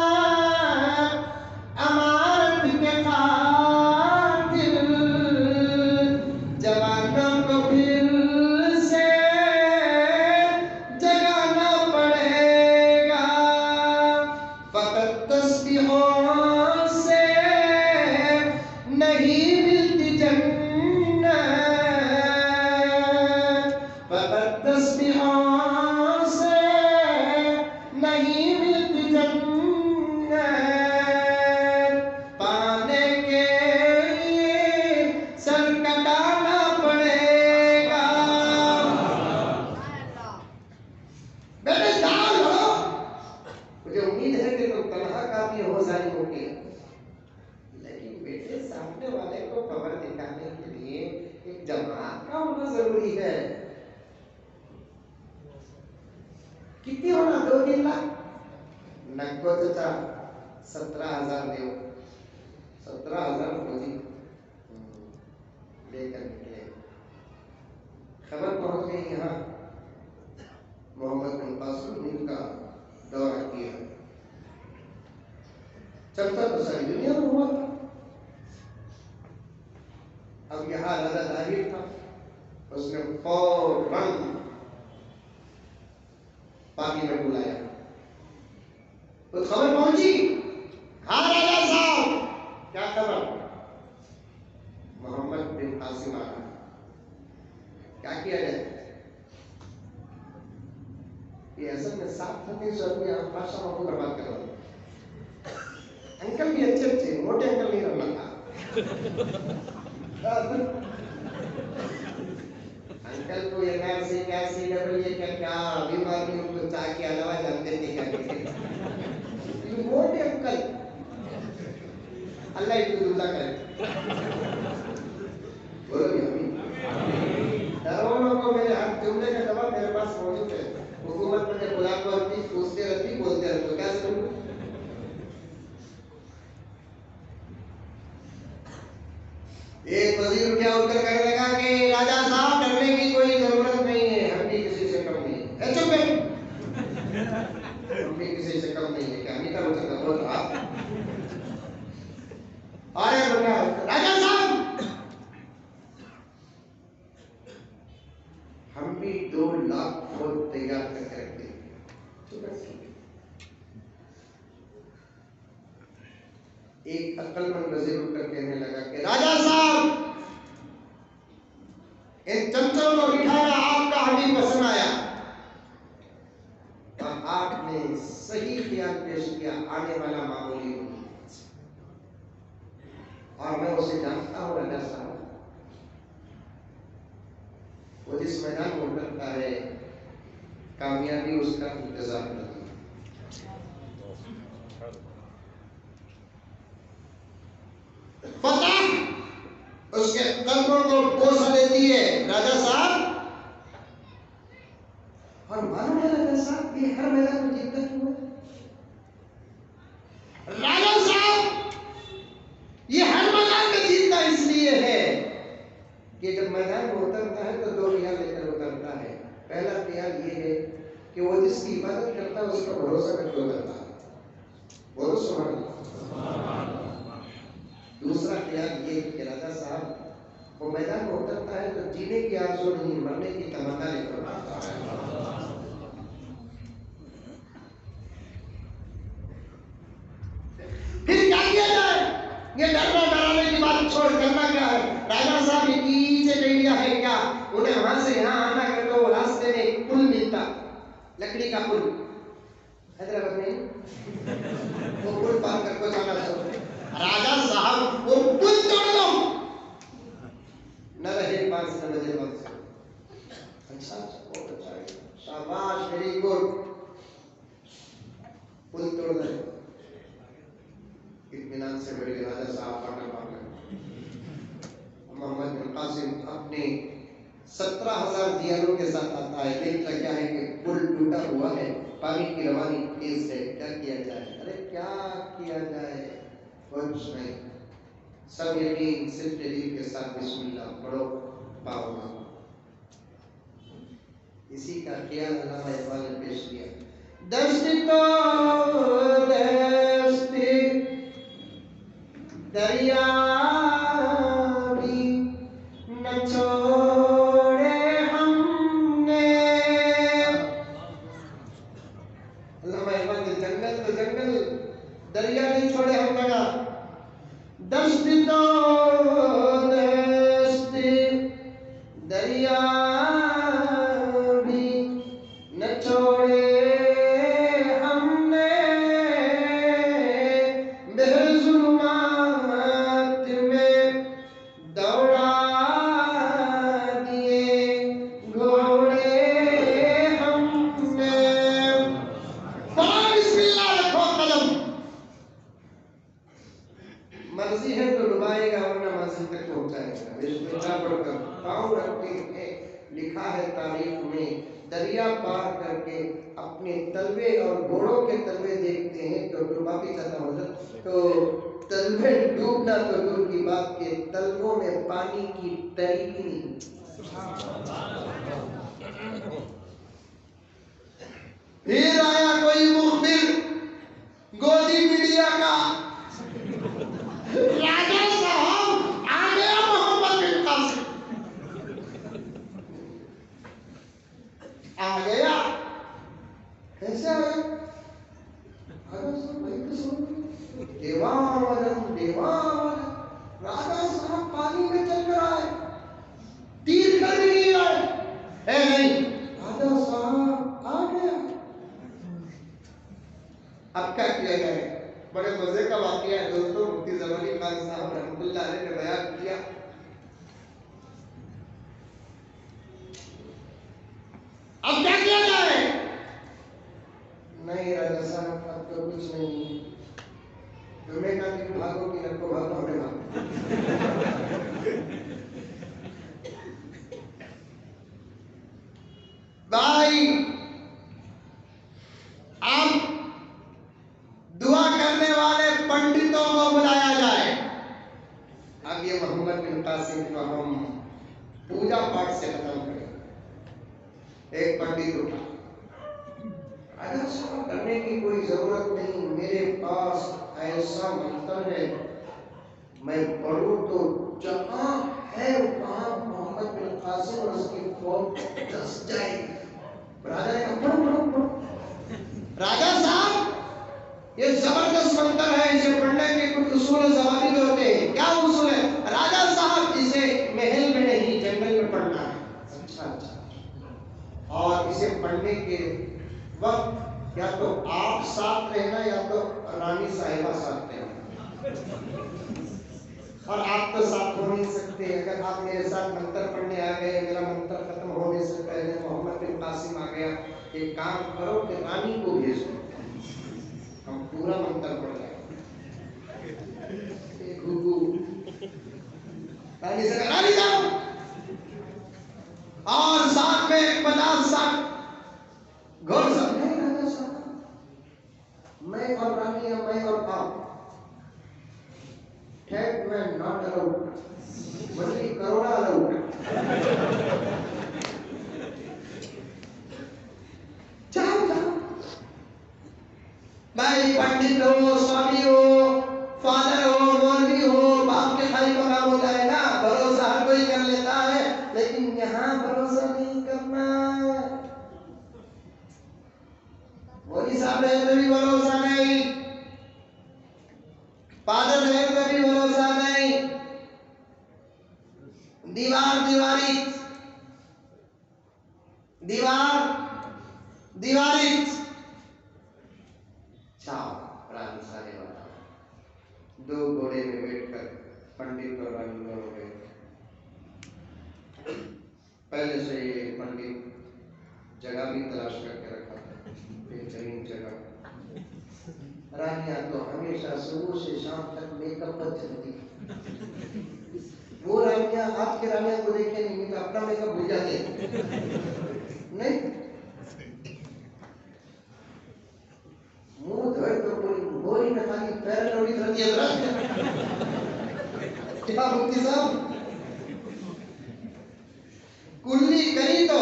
امارت کے خاطر جوانوں کو پھر سے جگانا پڑے گا. فقط تسبیحوں سے نہیں ملتی جنت، فقط تسبیحوں سے جماعت کا ہونا ضروری ہے. کتنی ہونا؟ 2-3 لاکھ نکو چچا 17,000 دیو. 17,000 فوجی لے کر نکلے. خبر پہنچ گئی یہاں. محمد بن قاسم نے ان کا دورہ کیا. چلتا تو ساری دنیا میں ہوا تھا. اب یہاں راجا طاہر تھا. اس نے فوراً باقی میں بلایا. تو خبر پہنچی. ہاں راجا صاحب کیا خبر؟ محمد بن قاسم آ رہا. کیا کیا جائے؟ یہ اصل میں 7,000 آپ بادشاہ کو برباد کر رہا. انکل بھی اچھے اچھے موٹے انکل نہیں رہنا تھا. انکل کو یہ سی کیا سی ڈبل یہ کیا بیماری ان کو چاہ کے علاوہ جانتے تھے کیا کہ موٹے انکل. اللہ ایک دلہ کرے. بولو بھی ہمیں ڈرونوں کو میرے ہر جملے کا جواب میرے پاس موجود ہے. حکومت مجھے بلا کرتی پوچھتے رہتی بولتے رہتے کیا سنوں. ایک وزیر اٹھا اٹھ کر کہنے لگا کہ راجا صاحب ڈرنے کی کوئی ضرورت نہیں ہے. ہم بھی کسی سے کم نہیں ہے. چپ ہے. ہم بھی کسی سے کم نہیں ہے. کیا نہیں کر سکتا بول رہا. راجا صاحب ہم بھی 2 لاکھ فوج تیار کر کے رکھتے ہیں. ایک عقل مند وزیر اٹھ کر کہنے لگا کہ راجا صاحب ان چمچوں کو بٹھانا آپ کا ہمیں پسند آیا اور آپ نے صحیح خیال پیش کیا. آنے والا معمولی نہیں اور میں اسے جانتا ہوں. راجا صاحب وہ جس میدان میں اترتا ہے کامیابی اس کا انتظار کرتی ہے. فتح اس کے قدموں کو بوسہ دیتی ہے. راجا صاحب اور معلوم ہے راجا صاحب یہ ہر میدان میں جیتتا کیوں ہے؟ راجا صاحب یہ ہر میدان میں جیتتا اس لیے ہے کہ جب میدان میں اترتا ہے تو 2 خیال لے کر اترتا ہے. پہلا خیال یہ ہے کہ وہ جس کی عبادت کرتا ہے اس کا بھروسہ کر کے اترتا ہے. بولو سبحان اللہ. دوسرا خیال یہ کہ راجا صاحب وہ میدان میں اترتا ہے تو جینے کی آرزو نہیں مرنے کی تمنا لے کر اترتا ہے. پھر کیا کیا جائے؟ یہ ڈرنا ڈرانے کی بات چھوڑ کرنا کیا ہے؟ راجا صاحب یہ پیچھے نہیں لیا ہے کیا؟ انہیں وہاں سے یہاں آنا کر تو وہ راستے میں ایک پل ملتا لکڑی کا پل. حیدرآباد میں وہ پل پار کر کو جانا تھا. راجا صاحب وہ پل توڑ دو نہ رہے 5 بجے وقت. اچھا بہت اچھا شاباش ویری گڈ. پل توڑ دے. اطمینان سے بڑے راجا صاحب پاٹا پاٹا. محمد بن قاسم اپنے 17,000 دیانوں کے ساتھ آتا ہے. دیکھتا کیا ہے کہ پل ٹوٹا ہوا ہے, پانی کی روانی تیز ہے, کیا کیا جائے؟ ارے کیا کیا جائے؟ کچھ نہیں. سب یقین صرف دل کے ساتھ بسم اللہ پڑھو پاؤ گا. اسی کا خیال علامہ اقبال نے پیش کیا. دشت تو دشت دریا بھی نہ چھوڑے ہم نے. علامہ اقبال نے جنگل تو جنگل دریا نہیں چھوڑے ہم لگا. دشت تو دشت دریا بھی نہ چھوڑے ہم نے. بہر ظلمات پاؤں رکھتے ہیں. لکھا ہے تاریخ میں دریا پار کر کے اپنے تلوے اور گھوڑوں کے تلوے دیکھتے ہیں تو ڈوبا بھی جاتا ہوتا. تو تلوے ڈوبنا تو دور کی بات کے تلووں میں پانی کی تری بھی نہیں. پھر آیا کوئی مخبر گودی میڈیا کا, راجہ صاحب آ گیا محمد بن قاسم, آ گیا. کیسے آیا؟ دیوان دیوان راجہ صاحب پانی میں چل کر آئے, تیر کر بھی نہیں آئے. اے نہیں, راجہ صاحب آ گیا. اب کیا کیا جائے؟ بڑے مزے کا واقعہ ہے دوستوں. مفتی زمانی خان صاحب رحمۃ اللہ علیہ نے بیان کیا. اب کیا کیا جائے؟ نہیں راجہ صاحب اب تو کچھ نہیں. تمہیں کہا کہ بھاگو کی نکو بھاگو ہمیں بھاگو. بھائی اب دعا کرنے والے پنڈتوں کو بلایا جائے. اب یہ محمد بن قاسم کو ہم پوجا پاٹ سے ختم کریں. ایک پنڈت اٹھا, راجہ صاحب کرنے کی کوئی ضرورت نہیں, میرے پاس ایسا منتر ہے, میں پڑھوں تو جہاں ہے وہاں محمد بن قاسم اور اس کی فوج دس جائے. راجہ نے کہا پڑھو پڑھو پڑھو. راجہ صاحب یہ زبردست منتر ہے, اسے پڑھنے کے کچھ اصول ضوابط ہوتے ہیں. کیا اصول ہے؟ راجہ صاحب اسے محل میں نہیں جنگل میں پڑھنا ہے. اچھا اچھا. اور اسے پڑھنے کے وقت یا تو آپ ساتھ رہنا یا تو رانی صاحبہ ساتھ رہنا, اور آپ تو ساتھ ہو نہیں سکتے. اگر آپ میرے ساتھ منتر پڑھنے آ گئے, میرا منتر ختم ہونے سے پہلے محمد بن قاسم آ گیا, ایک کام کرو کہ رانی کو بھیج دو, ہم پورا منتر پڑھ جائیں. رانی سے رانی جاؤ, اور ساتھ میں 50-60 گھوڑ سب. نہیں راجہ صاحب, میں اور رانی, میں اور آپ, head man not allowed, only corona allowed. جاؤ جاؤ. بھائی پنڈت ہو, سوامی ہو, فادر ہو, مولوی ہو, باپ کے بھائی مقام ہو جائے گا. بھروسہ ہر کوئی کر لیتا ہے, لیکن یہاں بھروسہ نہیں کرنا. مولوی صاحب رہے تو بھی بھروسہ نہیں, فادر رہے تو بھی بھروسہ نہیں. دیوار دیواری, دیوار دیواری. چاو رانی صاحبہ دو گھوڑے میں بیٹھ کر پنڈت اور رانی ہو گئے. پہلے سے یہ پنڈت جگہ بھی تلاش کر کے رکھا تھا, بہترین جگہ. رانیاں تو ہمیشہ صبح سے شام تک میک اپ پر چلتی. وہ رانیاں آپ کے رانیاں کو دیکھیں نہیں تو اپنا میک اپ بھول جاتے نہیں. منہ دھوئے تو کوئی گوری میں خالی پیر لوڑی رہتی ہے. کیا مفتی صاحب کلی کری تو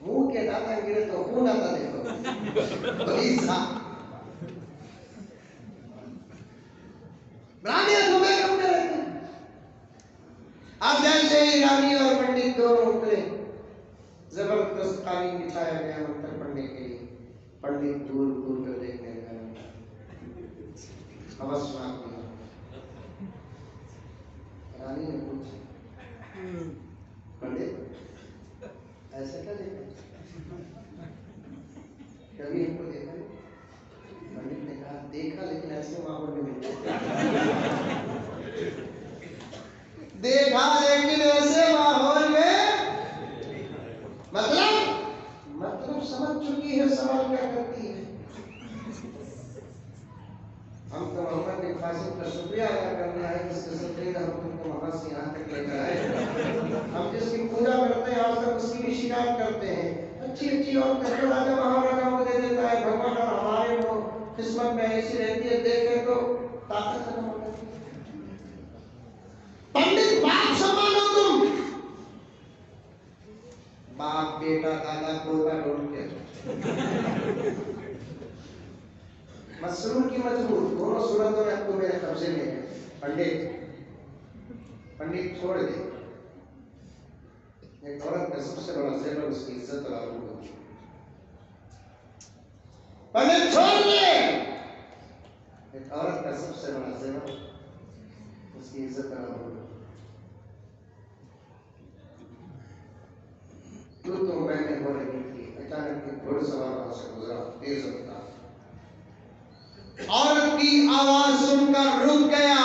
منہ کے دانا گرے تو خون آتا. دیکھو بھائی صاحب, رانی صبح کم میں رہتے. اب جیسے ہی رانی اور پنڈت دونوں اترے, زبردست قالین بچھایا گیا منتر پڑھنے کے لیے. پنڈت دور دور کر دیکھنے لگا, حوث ناک ہوا. رانی نے پوچھا, پنڈت ایسا کیا دیکھا, کبھی ہم کو دیکھا نہیں. پنڈت نے کہا دیکھا لیکن ایسے ماحول میں نہیں دیکھا, لیکن ایسے ماحول میں. مطلب سمجھ چکی ہے سوال کیا کرتی ہے. ہم تو محمد بن قاسم کا شکریہ ادا کرنے آئے جس کے صدقے ہم تم کو وہاں سے یہاں تک لے کر آئے. ہم جس کی پوجا کرتے ہیں آج تک اس کی بھی شکایت کرتے ہیں. اچھی اچھی اور کہتے راجا مہاراجا کو دے دیتا ہے بھگوان, اور ہمارے وہ قسمت میں ایسی رہتی ہے دیکھیں تو طاقت ختم ہو جاتی ہے. پنڈت باپ سمان ہو تم, باپ بیٹا دادا پوتا ڈھونڈ کے مسرور کی مجبور دونوں صورتوں میں اب تو میرے قبضے میں ہے. پنڈت چھوڑ دے. ایک عورت کا سب سے بڑا زیور اس کی عزت اور آبرو ہوتی ہے. پنڈت چھوڑ دے. ایک عورت کا سب سے بڑا زیور اس کی عزت اور آبرو. تو میں نے ہو رہی تھی, اچانک ایک گھوڑ سوار وہاں سے گزرا تیز رفتار. عورت کی آواز سن کر رک گیا.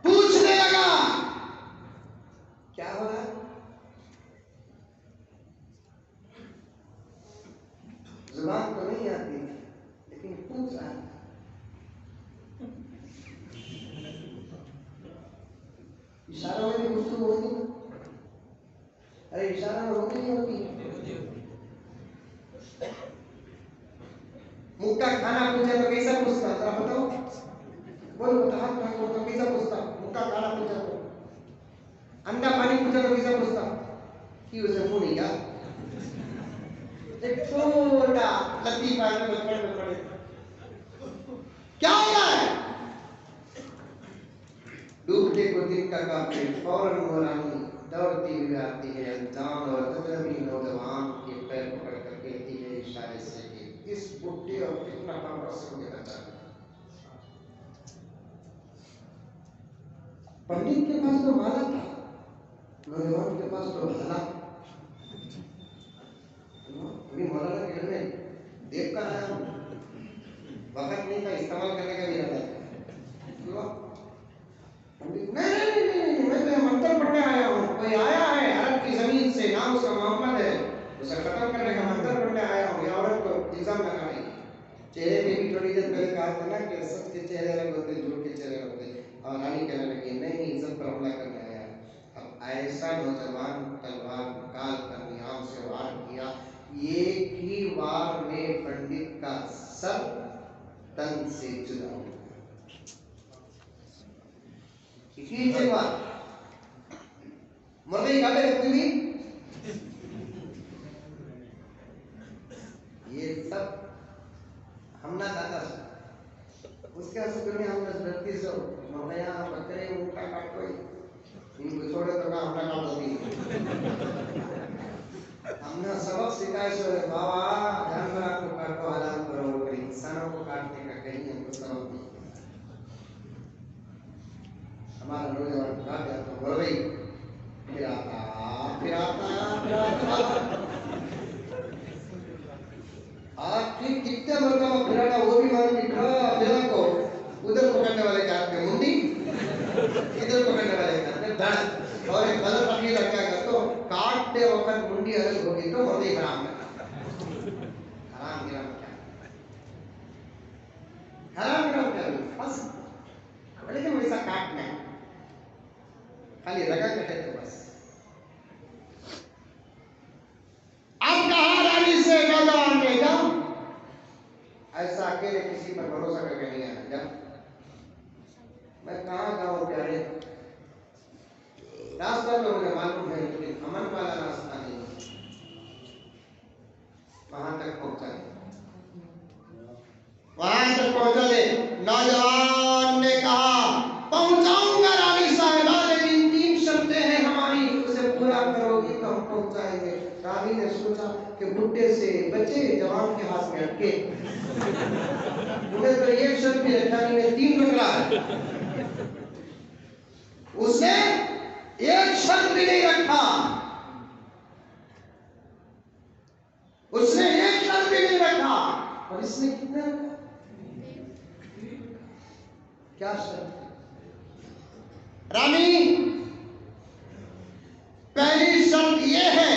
پوچھنے لگا کیا ہو رہا ہے. زبان تو نہیں آتی لیکن پوچھ رہا ہے. اشاروں میں بھی گفتگو ہوتی ہے. ارے اشارہ میں ہوتی نہیں ہوتی. مکہ کھانا پوچھا تو کیسا پوچھتا ذرا بتاؤ. بولو بتا ہاتھ تو کیسا پوچھتا. مکہ کھانا پوچھا تو, انڈا پانی پوچھا تو کیسا پوچھتا. کہ اسے منہ نہیں کیا ایک چھوٹا لطیفہ بچپن میں پڑے کیا ہو رہا ہے. ڈوبتے کو دن کا کافی فوراً نورانی دوڑتی ہوئی آتی ہے. انجان اور اجنبی نوجوان کے پیر پکڑ کر کہتی ہے اشارے سے کہ اس بڈھے اور کتنا کام رس کو دیتا ہے. پنڈت کے پاس تو مالا تھا, نوجوان کے پاس تو بھلا. ابھی مولانا کے گھر میں دیکھ کر آیا ہوں, وقت نہیں تھا استعمال کرنے کا بھی ارادہ تھا. نہیں میں تو منتر پڑھنے آیا ہوں. کوئی آیا ہے عرب کی زمین سے, نام اس کا محمد ہے, اسے ختم کرنے کا منتر پڑھنے آیا ہوں. یہ عورت کو الزام لگا رہی. چہرے پہ بھی تھوڑی دیر پہلے کہا تھا نا کہ سب کے چہرے الگ ہوتے ہیں, جھوٹ کے چہرے ہوتے ہیں. اور رانی کہنے لگی نہیں عزت پر حملہ کرنے آیا. اب ایسا نوجوان تلوار نکال کر نیام سے وار کیا. ایک ہی وار میں پنڈت کا سر تن سے جدا ہو گیا. کسی بار مرغی کھاتے رکھتی ہوئی. یہ سب ہم نہ کھاتا. اس کے اصل میں ہم دھرتی سے مرغیاں بکرے ان کا کاٹ کوئی ان کو چھوڑے تو کہاں ہم نہ کاٹ ہوتی. ہم نے سبق سکھائے سو بابا جانوروں کو کاٹو حلال کرو, پر انسانوں کو کاٹنے کا کہیں ہم کو سبق نہیں. ہمارا نوجوان کہا گیا تو بڑھ گئی پھر آتا آخری کتنے مرتبہ پھرانا وہ بھی مانتی. پھرا کو ادھر پکڑنے والے کے ہاتھ میں منڈی, ادھر پکڑنے والے کے ہاتھ میں دھڑ. اور ایک غلط عقیدہ کیا کرتے ہو, کاٹتے وقت منڈی الگ ہوگی تو مرغی حرام ہے. حرام گرام کیا حرام گرام کیا بس, لیکن ویسا کاٹنا ہے خالی رگا کٹے تو بس. اب کہا رانی سے نوجوان نے جاؤ, ایسا اکیلے کسی پر بھروسہ کر کے نہیں آنا. جاؤ. میں کہاں جاؤں پیارے, راستہ تو مجھے معلوم ہے لیکن امن والا راستہ نہیں. وہاں تک پہنچا دے, وہاں تک پہنچا دے. نوجوان نے کہا پہنچاؤں گا رانی صاحبہ, لیکن 3 شرطیں ہیں ہماری, اسے پورا کرو گی تو ہم پہنچائیں گے. رانی نے سوچا کہ بڈھے سے بچے جوان کے ہاتھ میں اٹکے. انہیں تو ایک شرط بھی رکھا نہیں, نے 3 رکھا ہے. اس نے ایک شرط بھی نہیں رکھا, اس نے ایک شرط بھی نہیں رکھا. اور اس نے کتنا رکھا, کیا شرط. رانی پہلی شرط یہ ہے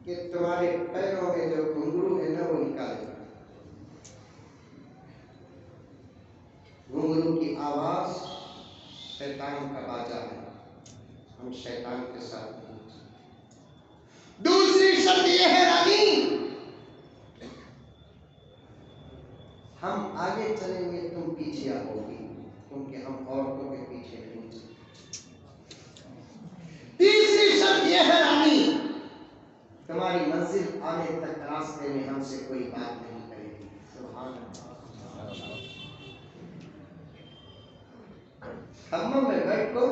کہ تمہارے پیروں میں جو گھنگرو ہے نا وہ نکالے. گھنگرو کی آواز شیطان کا باجا ہے. ہم شیطان کے ساتھ نہیں. دوسری شرط یہ ہے رانی، ہم آگے چلیں گے تم پیچھے آؤ گی، کیونکہ ہم عورتوں کے پیچھے نہیں چلیں. تیسری شرط یہ ہے رانی، تمہاری منزل آنے تک راستے میں ہم سے کوئی بات نہیں کرے گی. سبحان اللہ. خمم میں بیٹھ کو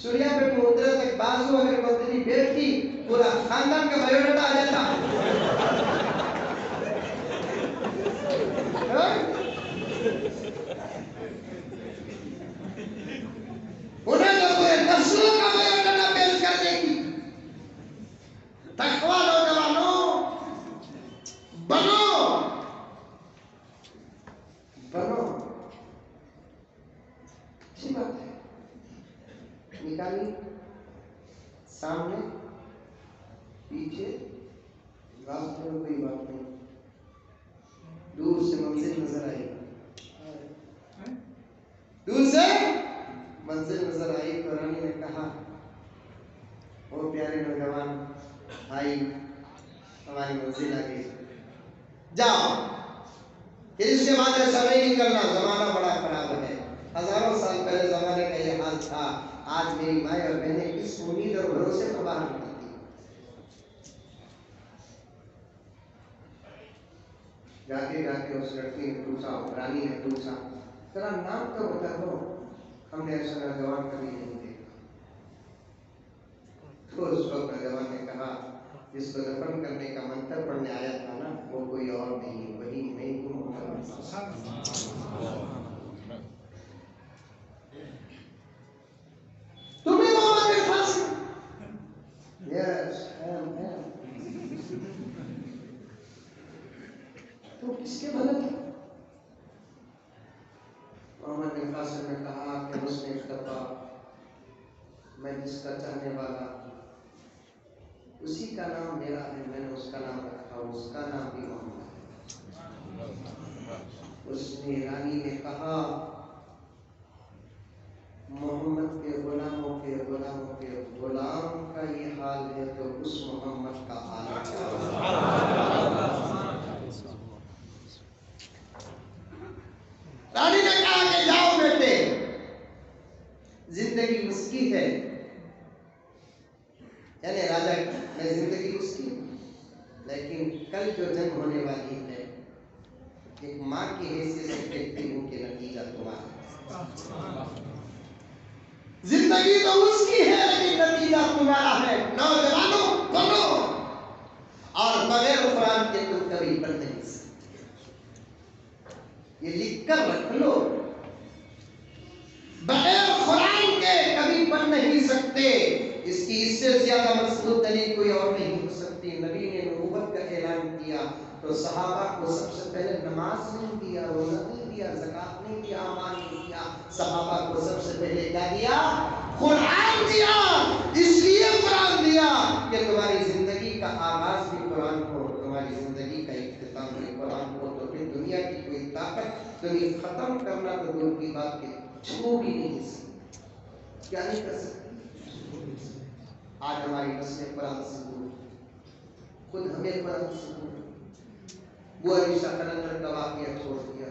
سوریا پہ اترے تک بازو اگر بندری بیٹھی پورا خاندان کا بایوڈاٹا آ جاتا. انہیں تو پورے نسلوں کا بایوڈاٹا پیش کر دے گی. تقویٰ نوجوانوں بنو بنو. اچھی بات ہے. نکالی سامنے پیچھے راستے میں کوئی بات نہیں. دور سے منزل نظر آئی، دور سے منزل نظر آئی تو رانی نے کہا وہ پیارے نوجوان بھائی ہماری منزل آ گئی، جاؤ. پھر اس کے بعد ایسا نہیں کرنا، زمانہ بڑا خراب ہے. ہزاروں سال پہلے زمانے کا یہ حال تھا. آج میری مائیں اور بہنیں کس امید اور بھروسے پر باہر نکلتی. جاتے جاتے اس لڑکی نے پوچھا، رانی نے پوچھا ذرا نام تو بتا دو، ہم نے ایسا نوجوان کبھی نہیں دیکھا. تو اس وقت نوجوان نے کہا جس کو دفن کرنے کا منتر پڑھنے آیا تھا نا وہ کوئی اور نہیں، وہی میں ہوں. تمہیں محمد بن قاسم. یس تو کس کے بدل ہے؟ محمد بن قاسم نے کہا کہ اس نے ایک دفعہ میں جس کا چاہنے والا اسی کا نام میرا ہے، میں نے اس کا نام رکھا، اس کا نام بھی محمد ہے. اس نے رانی نے کہا محمد کے غلاموں کے غلاموں کے غلام کا یہ حال ہے تو اس محمد کا حال کیا ہوگا. رانی نے کہا کہ جاؤ بیٹے، زندگی اس کی ہے. یعنی راجا میں زندگی اس کی، لیکن کل جو جنگ ہونے والی ہے ایک ماں کی حیثیت سے کہتی ہوں کہ نتیجہ تمہارا. زندگی تو اس کی ہے لیکن نتیجہ تمہارا ہے. نوجوانوں بنو، اور بغیر قرآن کے تم کبھی پڑھ نہیں سکتے. یہ لکھ کر رکھ لو، بغیر قرآن کے کبھی پڑھ نہیں سکتے. اس کی اس سے زیادہ مضبوط دلیل کوئی اور نہیں ہو سکتی. نبی نے نبوت کا اعلان کیا تو صحابہ کو سب سے پہلے نماز نہیں دیا، روزہ نہیں دیا، زکات نہیں دیا، اعمال نہیں دیا. صحابہ کو سب سے پہلے کیا دیا؟ قرآن دیا. اس لیے قرآن دیا کہ تمہاری زندگی کا آغاز بھی قرآن ہو، تمہاری زندگی کا اختتام بھی قرآن ہو. تو پھر دنیا کی کوئی طاقت تمہیں ختم کرنا تو دور کی بات کہ چھو بھی نہیں سکتی. کیا نہیں کر سکتی؟ آج ہماری نسلیں قرآن سے دور، خود ہمیں قرآن سے دور. وہ علیشہ قلندر کا واقعہ چھوڑ دیا،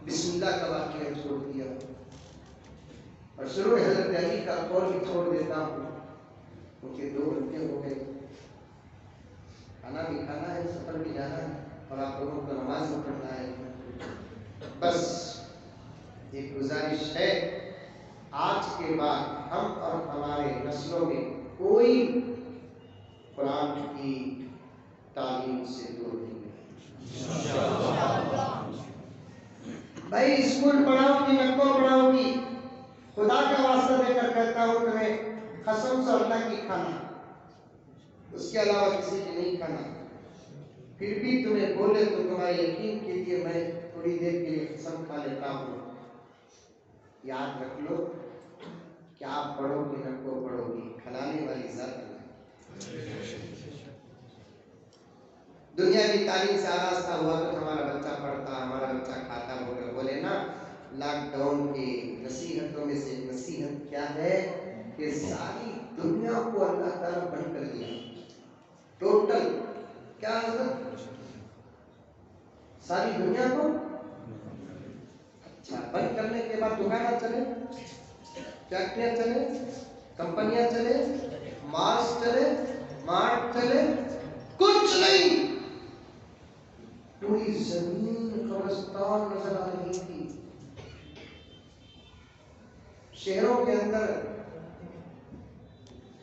بسم اللہ کا واقعہ چھوڑ دیا، اور شروع حضرت علی کا قول بھی چھوڑ دیتا ہوں کیونکہ 2 گھنٹے ہو گئے. کھانا بھی کھانا ہے، سفر بھی جانا ہے، اور آپ لوگوں کو نماز بھی پڑھنا ہے. بس ایک گزارش ہے، آج کے بعد ہم اور ہمارے نسلوں میں کوئی قرآن کی تعلیم سے دور نہیں. بھائی اسکول پڑھاؤ گی، مکتب پڑھاؤ گی، خدا کا واسطہ دے کر کہتا ہوں تمہیں قسم سے اللہ کی کھانا، اس کے علاوہ کسی کی نہیں کھانا. پھر بھی تمہیں بولے تو تمہارے یقین کے لیے میں تھوڑی دیر کے لیے قسم کھا لیتا ہوں. یاد رکھ لو کہ آپ پڑھو گے نہ کو پڑھو گی، کھلانے والی ذات ہے. دنیا کی تعلیم سے آغاز تھا، ہوا تو ہمارا بچہ پڑھتا، ہمارا بچہ کھاتا ہوگا، بولے نا لاک ڈاؤن کی نصیحتوں میں سے نصیحت کیا ہے کہ ساری دنیا کو اللہ تعالیٰ بند کر دیا، ٹوٹل کیا حضرت ساری دنیا کو اچھا بند کرنے کے بعد دکانیں چلے، فیکٹریاں چلے، کمپنیاں چلے، مارس چلے، مارٹ چلے، کچھ نہیں، پوری زمین قبرستان نظر آ رہی تھی۔ شہروں کے اندر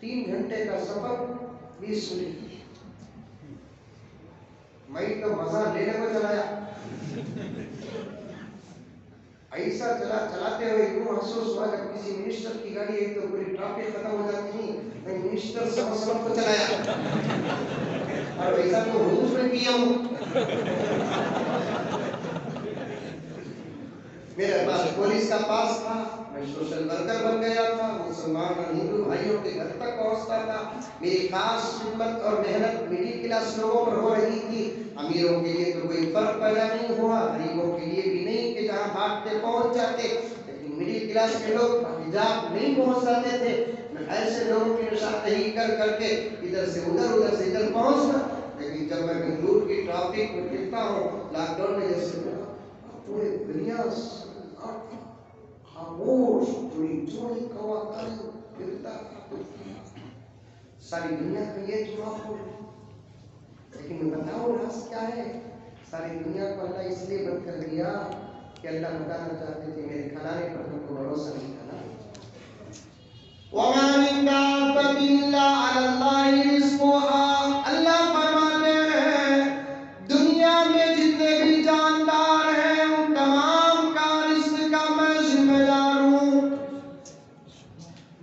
3 گھنٹے کا سفر 20 منٹ، میں تو مزہ لینے کو چلایا، ایسا چلاتے ہوئے یوں محسوس ہوا جب کسی منسٹر کی گاڑی ہے تو پوری ٹریفک ختم ہو جاتی نہیں، میں منسٹر سب کو چلایا اور ویسا تو روز میں کیا ہوں۔ میرے پاس پولیس کا پاس تھا، میں سوشل ورکر بن گیا تھا، مسلمان اور ہندو بھائیوں کے گھر تک پہنچتا تھا، میری خاص خدمت اور محنت مڈل کلاس لوگوں پر ہو رہی تھی۔ امیروں کے لیے تو کوئی فرق پیدا نہیں ہوا، غریبوں کے لیے بھی نہیں کہ جہاں بھاگتے پہنچ جاتے، لیکن مڈل کلاس کے لوگ حجاب نہیں پہنچ جاتے تھے۔ میں ایسے لوگوں کی نشاندہی کر کر کے ادھر سے ادھر پہنچنا، لیکن جب میں بنگلور کی ٹریفک میں گرتا ہوں، لاک ڈاؤن میں جیسے پورے دنیا خاموش، پوری چوری کواکاری گرتا، ساری دنیا کا یہ جواب ہو، لیکن بتاؤ راز کیا ہے؟ ساری دنیا کو اللہ اس لیے بند کر دیا کہ اللہ بتانا چاہتے تھے میرے کھلانے پر تم کو بھروسہ نہیں تھا نا۔ وَمَا مِن دَابَّةٍ إِلَّا عَلَى اللَّهِ رِزْقُهَا، اللہ فرماتے ہیں دنیا میں جتنے بھی جاندار ہیں ان تمام کا رزق کا میں ذمہ دار ہوں۔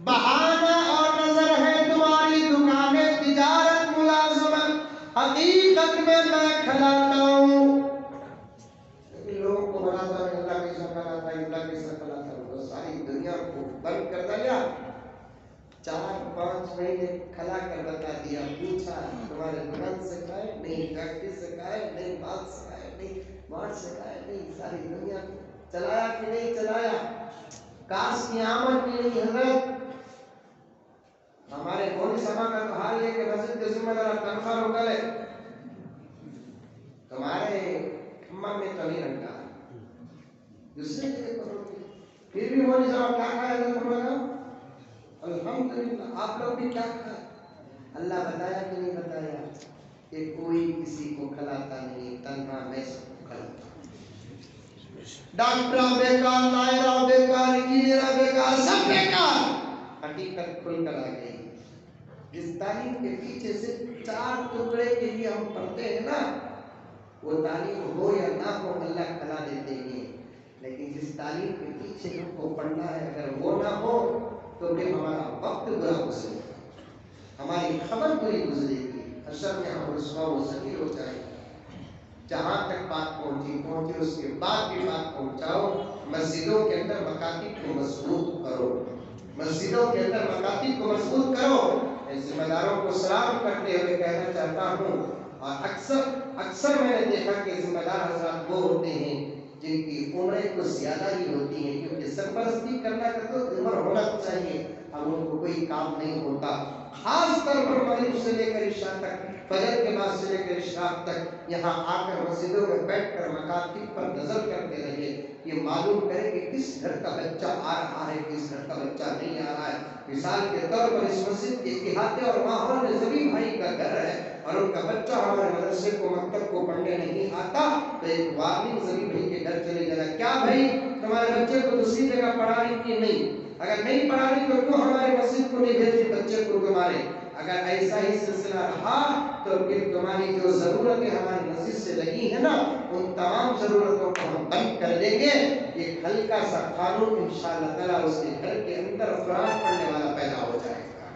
بہانہ اور نظر ہے تمہاری دکانیں، تجارت، ملازمت، حقیقت میں کھلاتا ہوں۔ لیکن لوگوں کو بناتا ہے اللہ کیسا کھلاتا ہے، اللہ کیسا کھلاتا ہے، وہ ساری دنیا کو بند کر دیا، 4-5 مہینے کھلا کر بتا دیا، پوچھا تمہارے دکان سے کھائے نہیں، فیکٹری سے کھائے نہیں، بات سے کھائے نہیں، مارٹ سے کھائے نہیں، ساری دنیا چلایا کہ نہیں چلایا، کاش کی آمد کی نہیں حضرت۔ ہمارے مولوی صاحب کا تو حال یہ کہ مسجد کے ذمہ دار تنخواہ روکل ہے، تمہارے کھمم میں تو نہیں رکھا، دوسرے جگہ پر روکے، پھر بھی مولوی صاحب کیا کھائے حضرت فرمایا الحمدللہ، آپ لوگ بھی کیا کھائے؟ اللہ بتایا کہ نہیں بتایا کہ کوئی کسی کو کھلاتا نہیں، تنہا میں سب کو کھلاتا ہوں۔ ڈاکٹر بیکار، لائرہ بیکار، انجینئر بیکار، سب بیکار، حقیقت کھل کر آ گئی۔ جس تعلیم کے پیچھے سے 4 ٹکڑے کے لیے ہم پڑھتے ہیں نا، وہ تعلیم ہو یا نہ ہو اللہ کھلا دیتے ہیں، لیکن جس تعلیم کے پیچھے ہم کو پڑھنا ہے اگر وہ نہ ہو تو پھر ہمارا وقت برا گزرے گا، ہماری خبر بری گزرے گی، حشر میں ہم رسوا و ذلیل ہو جائیں گے۔ جہاں تک بات پہنچی اس کے بعد بھی بات پہنچاؤ۔ مسجدوں کے اندر مکاتب کو مضبوط کرو، مسجدوں کے اندر مکاتب کو مضبوط کرو۔ میں ذمہ داروں کو سلام کرتے ہوئے کہنا چاہتا ہوں، اور اکثر میں نے دیکھا کہ ذمہ دار حضرات وہ ہوتے ہیں جن کی عمریں کچھ زیادہ ہی ہوتی ہیں، کیونکہ سرپرستی کرنا کا تو عمر ہونا چاہیے، اب ان کو کوئی کام نہیں ہوتا۔ خاص طور پر مغرب سے لے کر عشاء تک، فجر کے بعد سے لے کر اشراق تک یہاں آ کر مسجدوں میں بیٹھ کر مکاتب پر نظر کرتے رہے، یہ معلوم کرے کہ کس گھر کا بچہ آ رہا ہے، کس گھر کا بچہ نہیں آ رہا ہے۔ مثال کے طور پر اس مسجد کے احاطے اور ماحول میں زمین بھائی کا گھر ہے اور ان کا بچہ ہمارے مدرسے کو مکتب کو پڑھنے نہیں آتا تو ایک وارننگ زمین بھائی کے گھر چلے جانا، کیا بھائی تمہارے بچے کو دوسری جگہ پڑھانے کی نہیں، اگر نہیں پڑھانی تو کیوں ہمارے مسجد کو نہیں بھیجتے بچے کو تمہارے؟ اگر ایسا ہی سلسلہ رہا تو پھر تمہاری جو ضرورتیں ہماری مسجد سے لگی ہیں نا، ان تمام ضرورتوں کو ہم بند کر دیں گے۔ ایک ہلکا سا قانون انشاءاللہ تعالیٰ اس کے گھر کے اندر قرآن پڑھنے والا پیدا ہو جائے گا،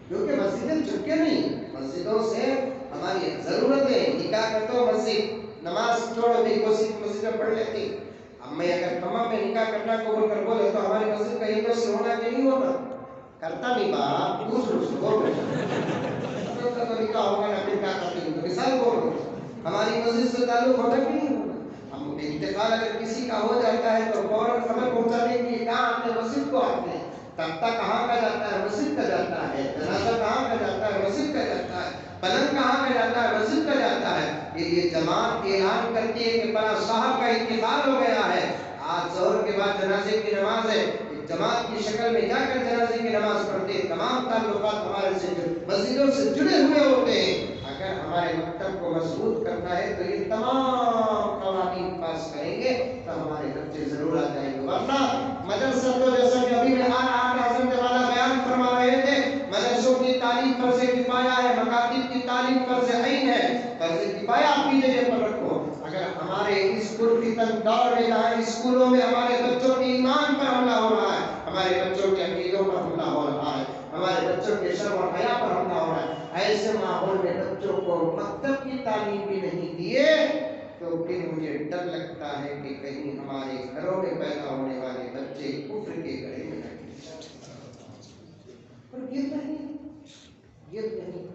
کیونکہ مسجدیں چھٹکے نہیں، مسجدوں سے ہماری ضرورتیں، نکاح کا تو مسجد، نماز چھوڑو بھی کوشش مسجد میں پڑھ لیتی، اب میں اگر کھمم میں نکاح کرنا قبول کر بولے تو ہماری مسجد کا یہ تو ہونا کہ نہیں ہونا؟ کرتا نہیں باپ دوسروں سے بول کا تو نکاح ہوگا نہ پھر کیا کرتے ہیں تو مثال بول ہماری مسجد سے تعلق ہونا بھی نہیں ہوگا ہم انتقال اگر کسی کا ہو جاتا ہے تو فوراً خبر پہنچا دیں کہ کہاں آتے ہیں مسجد کو آتے ہیں تختہ کہاں کا جاتا ہے مسجد کا جاتا ہے جنازہ کہاں کا جاتا ہے مسجد کا جاتا ہے پلنگ کہاں کا جاتا ہے مسجد کا جاتا ہے یہ جماعت اعلان کرتی ہے کہ فلاں صاحب کا انتقال ہو گیا ہے آج ظہر کے بعد جنازے کی نماز ہے جماعت کی شکل میں جا کر جنازے کی نماز پڑھتے ہیں تمام تعلقات ہمارے سے مسجدوں سے جڑے ہوئے ہوتے ہیں اگر ہمارے مکتب کو مضبوط کرنا ہے تو یہ تمام قوانین پاس کریں گے تو ہمارے بچے ضرور آ جائیں گے ورنہ مدرسہ تو جیسا کہ ابھی میں حضرت والا بیان فرما رہے تھے مدرسوں کی تعلیم فرض کفایہ ہے مکاتب کی تعلیم فرض عین ہے فرض کفایہ اپنی جگہ پر رکھو اگر ہمارے اس پرفتن دور میں جہاں اسکولوں میں ہمارے بچوں کے ایمان پر حملہ ہو رہا ہے ہمارے بچوں کے عقیدوں پر حملہ ہو رہا ہے ہمارے بچوں کے شرم و حیا پر حملہ ہو رہا ہے ایسے ماحول میں بچوں کو مکتب کی تعلیم بھی نہیں دیے تو پھر مجھے ڈر لگتا ہے کہ کہیں ہمارے گھروں میں پیدا ہونے والے بچے کفر کے گڑھے میں نہ گر نہیں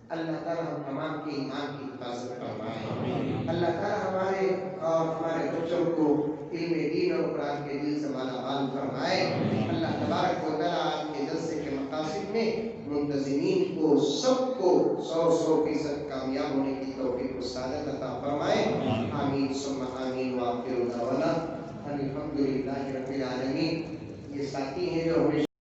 اللہ تعالیٰ ہم تمام کے ایمان کی حفاظت فرمائے اللہ تعالیٰ ہمارے اور ہمارے بچوں کو علم دین اور قرآن کے دل سے مالا مال فرمائے اللہ تبارک و تعالیٰ آج کے جلسے کے مقاصد میں منتظمین کو سب کو 100% کامیاب ہونے کی توفیق و سعادت عطا فرمائے آمین ثم آمین وآخر دعوانا الحمدللہ رب العالمین یہ ساتھی ہیں جو ہمیشہ